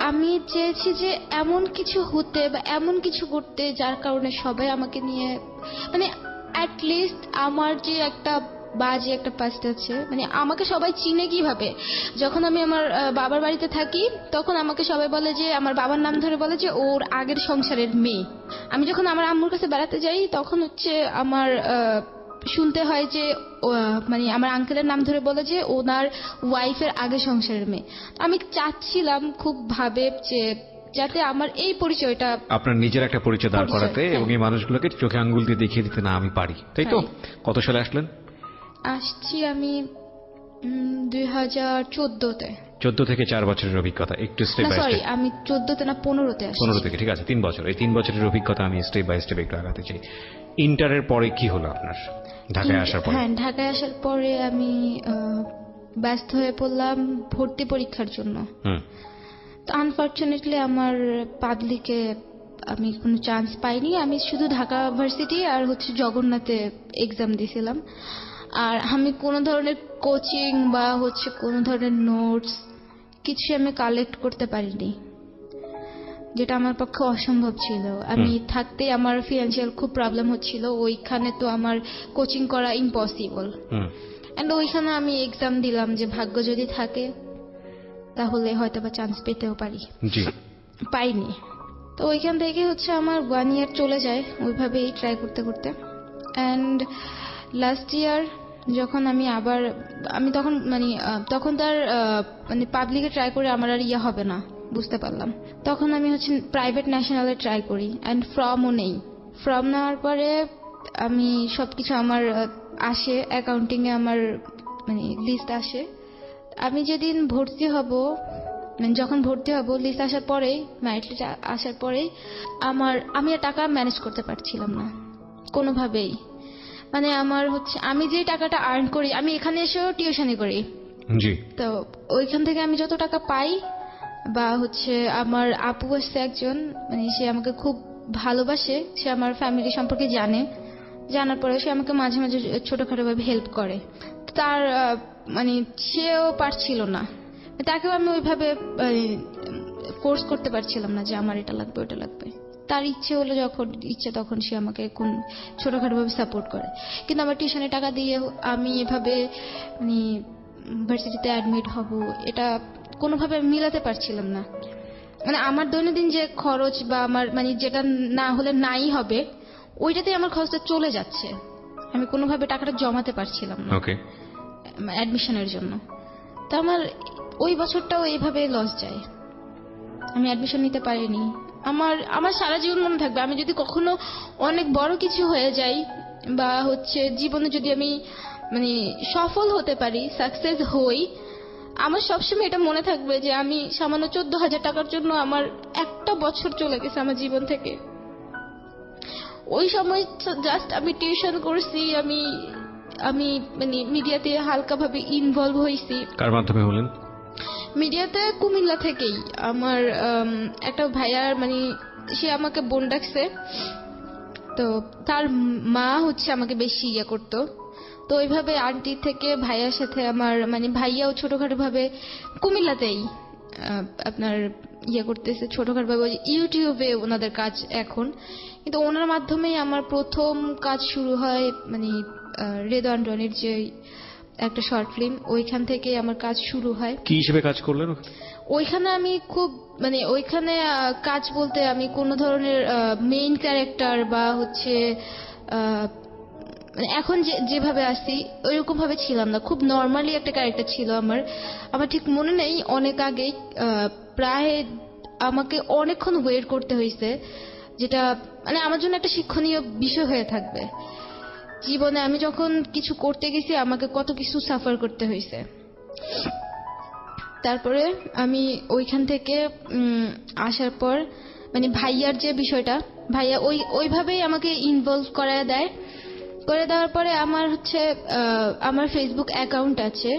আমি চেয়েছি যে এমন কিছু হতে বা এমন কিছু করতে যার কারণে সবাই আমাকে নিয়ে, মানে অ্যাট লিস্ট আমার যে একটা বাজে একটা পাস্ট আছে, মানে আমাকে সবাই চিনে কিভাবে। যখন আমি আমার বাবার বাড়িতে থাকি তখন আমাকে সবাই বলে যে, আমার বাবার নাম ধরে বলে যে ওর আগের সংসারের মেয়ে। আমি যখন আমার আম্মুর কাছে বেড়াতে যাই তখন হচ্ছে আমার শুনতে হয় যে মানে আমার আঙ্কেলের নাম ধরে বলে যে ওনার ওয়াইফের আগে সংসারের মেয়ে। আমি চাচ্ছিলাম খুব ভাবে যে যাতে আমার এই পরিচয়টা, আপনার নিজের একটা পরিচয় দাঁড় করাতে এবং এই মানুষগুলোকে চোখে আঙ্গুল দিয়ে দেখিয়ে দিতে, না আমি পারি, তাই তো? কত সালে আসলেন? আসছি আমি 2014-তে। 14 থেকে 4 বছরের অভিজ্ঞতা, একটু স্টেপ বাই সরি, স্টেপ। আমি 14-তে না 15-তে আসছি। 15 থেকে, ঠিক আছে, 3 বছর। এই 3 বছরের অভিজ্ঞতা আমি স্টেপ বাই স্টেপ একটু আগাতে চাই। ইন্টারের পরে কি হলো আপনার ঢাকায় আসার পরে? হ্যাঁ, ঢাকায় আসার পরে আমি ব্যস্ত হয়ে পড়লাম ভর্তি পরীক্ষার জন্য। তো আনফরচুনেটলি আমার পাবলিকে আমি কোনো চান্স পাইনি। আমি শুধু ঢাকা ভার্সিটি আর হচ্ছে জগন্নাথে এক্সাম দিয়েছিলাম। আর আমি কোনো ধরনের কোচিং বা হচ্ছে কোনো ধরনের নোটস কিছু আমি কালেক্ট করতে পারিনি, যেটা আমার পক্ষে অসম্ভব ছিল। আমি থাকতে আমার ফিনান্সিয়াল খুব প্রবলেম হচ্ছিল, ওইখানে তো আমার কোচিং করা ইম্পসিবল। এন্ড ওইখানে আমি এক্সাম দিলাম যে ভাগ্য যদি থাকে তাহলে হয়তো বা চান্স পেতেও পারি। জি। পাইনি। তো ওইখান থেকে হচ্ছে আমার 1 ইয়ার চলে যায় ওইভাবেই ট্রাই করতে করতে। অ্যান্ড লাস্ট ইয়ার যখন আমি তখন মানে তখন তার মানে পাবলিকে ট্রাই করে আমার আর ইয়ে হবে না বুঝতে পারলাম। তখন আমি হচ্ছে প্রাইভেট ন্যাশনালে ট্রাই করি অ্যান্ড ফর্মও নেই। ফর্ম নেওয়ার পরে আমি সবকিছু আমার আসে, অ্যাকাউন্টিং এ আমার মানে লিস্ট আসে। আমি যেদিন ভর্তি হব, মানে যখন ভর্তি হব লিস্ট আসার পরেই, মেরিট লিস্ট আসার পরেই আমি আর টাকা ম্যানেজ করতে পারছিলাম না কোনোভাবেই। মানে আমার হচ্ছে আমি যে টাকাটা আর্ন করি, আমি এখানে এসেও টিউশনি করি। জি। তো ওইখান থেকে আমি যত টাকা পাই বা হচ্ছে আমার আপু আসছে একজন, মানে সে আমাকে খুব ভালোবাসে, সে আমার ফ্যামিলি সম্পর্কে জানার পরে সে আমাকে মাঝে মাঝে ছোটখাটো ভাবে হেল্প করে। তার মানে সেও পারছিল না, তাকেও আমি ওইভাবে ফোর্স করতে পারছিলাম না যে আমার এটা লাগবে ওটা লাগবে। তার ইচ্ছে হলো যখন ইচ্ছে তখন সে আমাকে কোন ছোটখাটো ভাবে সাপোর্ট করে। কিন্তু আমার টিউশনের টাকা দিয়ে আমি এভাবে মানে ভার্সিটিতে অ্যাডমিট হব, এটা কোনোভাবে মিলাতে পারছিলাম না। মানে আমার দৈনন্দিন যে খরচ বা আমার মানে যেটা না হলে নাই হবে, ওইটাতে আমার খরচটা চলে যাচ্ছে। আমি কোনোভাবে টাকাটা জমাতে পারছিলাম না অ্যাডমিশনের জন্য। তো আমার ওই বছরটাও এইভাবে লস যায়, আমি অ্যাডমিশন নিতে পারিনি। আমার সারা জীবন মনে থাকবে, আমি যদি কখনো অনেক বড় কিছু হয়ে যাই বা হচ্ছে জীবনে যদি আমি মানে সফল হতে পারি, সাকসেস হই, আমার সবসময় এটা মনে থাকবে যে আমি সামান্য 14,000 টাকার জন্য আমার একটা বছর চলে গেছে আমার জীবন থেকে। ওই সময় জাস্ট আমি টিউশন করছি, আমি মানে মিডিয়াতে হালকা ভাবে ইনভলভ হয়েছি। কার মাধ্যমে হলেন? মিডিয়াতে কুমিল্লা থেকেই আমার একটা ভাইয়ার মানে সে আমাকে বোন ডাকছে, তো তার মা হচ্ছে আমাকে বেশি ইয়ে করতো। তো ওইভাবে আন্টি থেকে ভাইয়ার সাথে আমার মানে ভাইয়াও ছোটখাটো ভাবে কুমিল্লাতেই আপনার ইয়ে করতেছে ছোটখাটো ভাবে, ইউটিউবে ওনাদের কাজ এখন। কিন্তু ওনার মাধ্যমেই আমার প্রথম কাজ শুরু হয়, মানে রেদওয়ান রনির যে একটা শর্ট ফিল্ম, ওইখান থেকে আমার কাজ শুরু হয়। কি হিসেবে কাজ করলেন ওইখানে? আমি খুব মানে ওইখানে কাজ বলতে আমি কোন ধরনের মেইন ক্যারেক্টার বা হচ্ছে এখন যেভাবে আসি ওইরকম ভাবে ছিলাম না, খুব নর্মালি একটা ক্যারেক্টার ছিল আমার ঠিক মনে নেই। অনেক আগে প্রায় আমাকে অনেকক্ষণ ওয়েট করতে হয়েছে, যেটা মানে আমার জন্য একটা শিক্ষণীয় বিষয় হয়ে থাকবে জীবনে। আমি যখন কিছু করতে গেছি আমাকে কত কিছু সাফার করতে হয়েছে। তারপরে আমি ওইখান থেকে আসার পর মানে ভাইয়ার যে বিষয়টা, ভাইয়া ওইভাবেই আমাকে ইনভলভ করে দেওয়ার পরে আমার হচ্ছে আমার ফেসবুক অ্যাকাউন্ট আছে,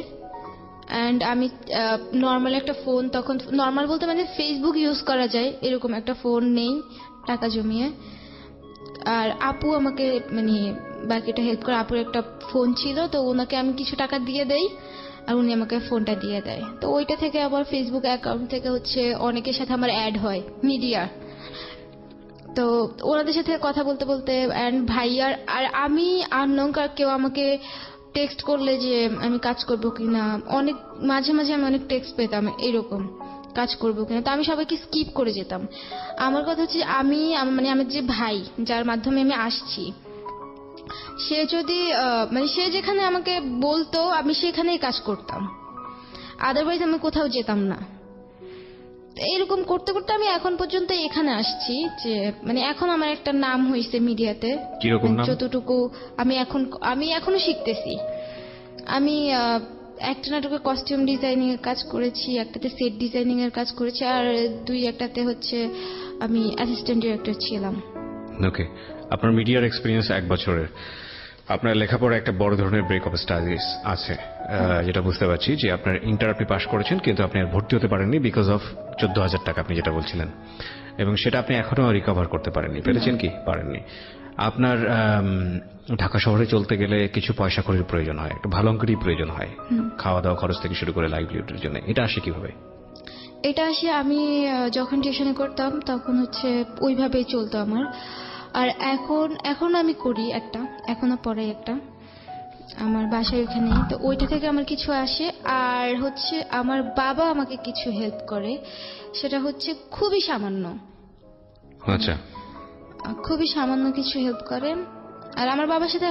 অ্যান্ড আমি নর্মাল একটা ফোন, তখন নর্মাল বলতে মানে ফেসবুক ইউজ করা যায় এরকম একটা ফোন নেই টাকা জমিয়ে। আর আপু আমাকে মানে বাকিটা হেল্প করে, আপুর একটা ফোন ছিল তো ওনাকে আমি কিছু টাকা দিয়ে দেই আর উনি আমাকে ফোনটা দিয়ে দেয়। তো ওইটা থেকে আবার ফেসবুক অ্যাকাউন্ট থেকে হচ্ছে অনেকের সাথে আমার অ্যাড হয় মিডিয়া, তো ওনাদের সাথে কথা বলতে বলতে অ্যান্ড ভাইয়ার আর আমি আননোন কেউ আমাকে টেক্সট করলে যে আমি কাজ করবো কিনা, অনেক মাঝে মাঝে আমি অনেক টেক্সট পেতাম এরকম কাজ করবো কিনা, তো আমি সবাইকে স্কিপ করে যেতাম। আমার কথা হচ্ছে মানে আমার যে ভাই যার মাধ্যমে আমি আসছি, সে যদি মানে সে যেখানে আমাকে বলতো আমি সেখানেই কাজ করতাম, আদারওয়াইজ আমি কোথাও যেতাম না। এরকম করতে করতে আমি এখন পর্যন্ত এখানে আসছি, যে মানে এখন আমার একটা নাম হয়েছে মিডিয়াতে। কিরকম নাম? যতটুকু আমি এখনো শিখতেছি। আমি একটা নাটকে কস্টিউম ডিজাইনিং এর কাজ করেছি, একটাতে সেট ডিজাইনিং এর কাজ করেছি, আর একটাতে হচ্ছে আমি অ্যাসিস্ট্যান্ট ডিরেক্টর ছিলাম। ওকে, আপনার মিডিয়ার এক্সপিরিয়েন্স 1 বছরের, আপনার লেখাপড়া একটা বড় ধরনের ব্রেক অফ স্টাডিজ আছে, যেটা বুঝতে পারছি যে আপনার ইন্টার আপনি পাশ করেছেন কিন্তু আপনি আর ভর্তি হতে পারেননি বিকজ অফ 14,000 টাকা আপনি যেটা বলছিলেন, এবং সেটা আপনি এখনো রিকভার করতে পারেননি। পেরেছেন কি? পারেননি। আপনার ঢাকা শহরে চলতে গেলে কিছু পয়সা কড়ির প্রয়োজন হয়, একটা ভালো অঙ্কেরই প্রয়োজন হয়, খাওয়া দাওয়া খরচ থেকে শুরু করে লাইভলিহুডের জন্য। এটা আসে কিভাবে? এটা আসে আমি যখন টিউশনি করতাম তখন হচ্ছে ওইভাবেই চলতো আমার। আর এখন আমি করি একটা, এখনো পরে একটা আমার বাসায় ওখানে, তো ওইটা থেকে আমার কিছু আসে। আর হচ্ছে আমার বাবা আমাকে কিছু হেল্প করে, সেটা হচ্ছে খুবই সামান্য, আচ্ছা, খুবই সামান্য কিছু হেল্প করে। আর আমার বাবার সাথে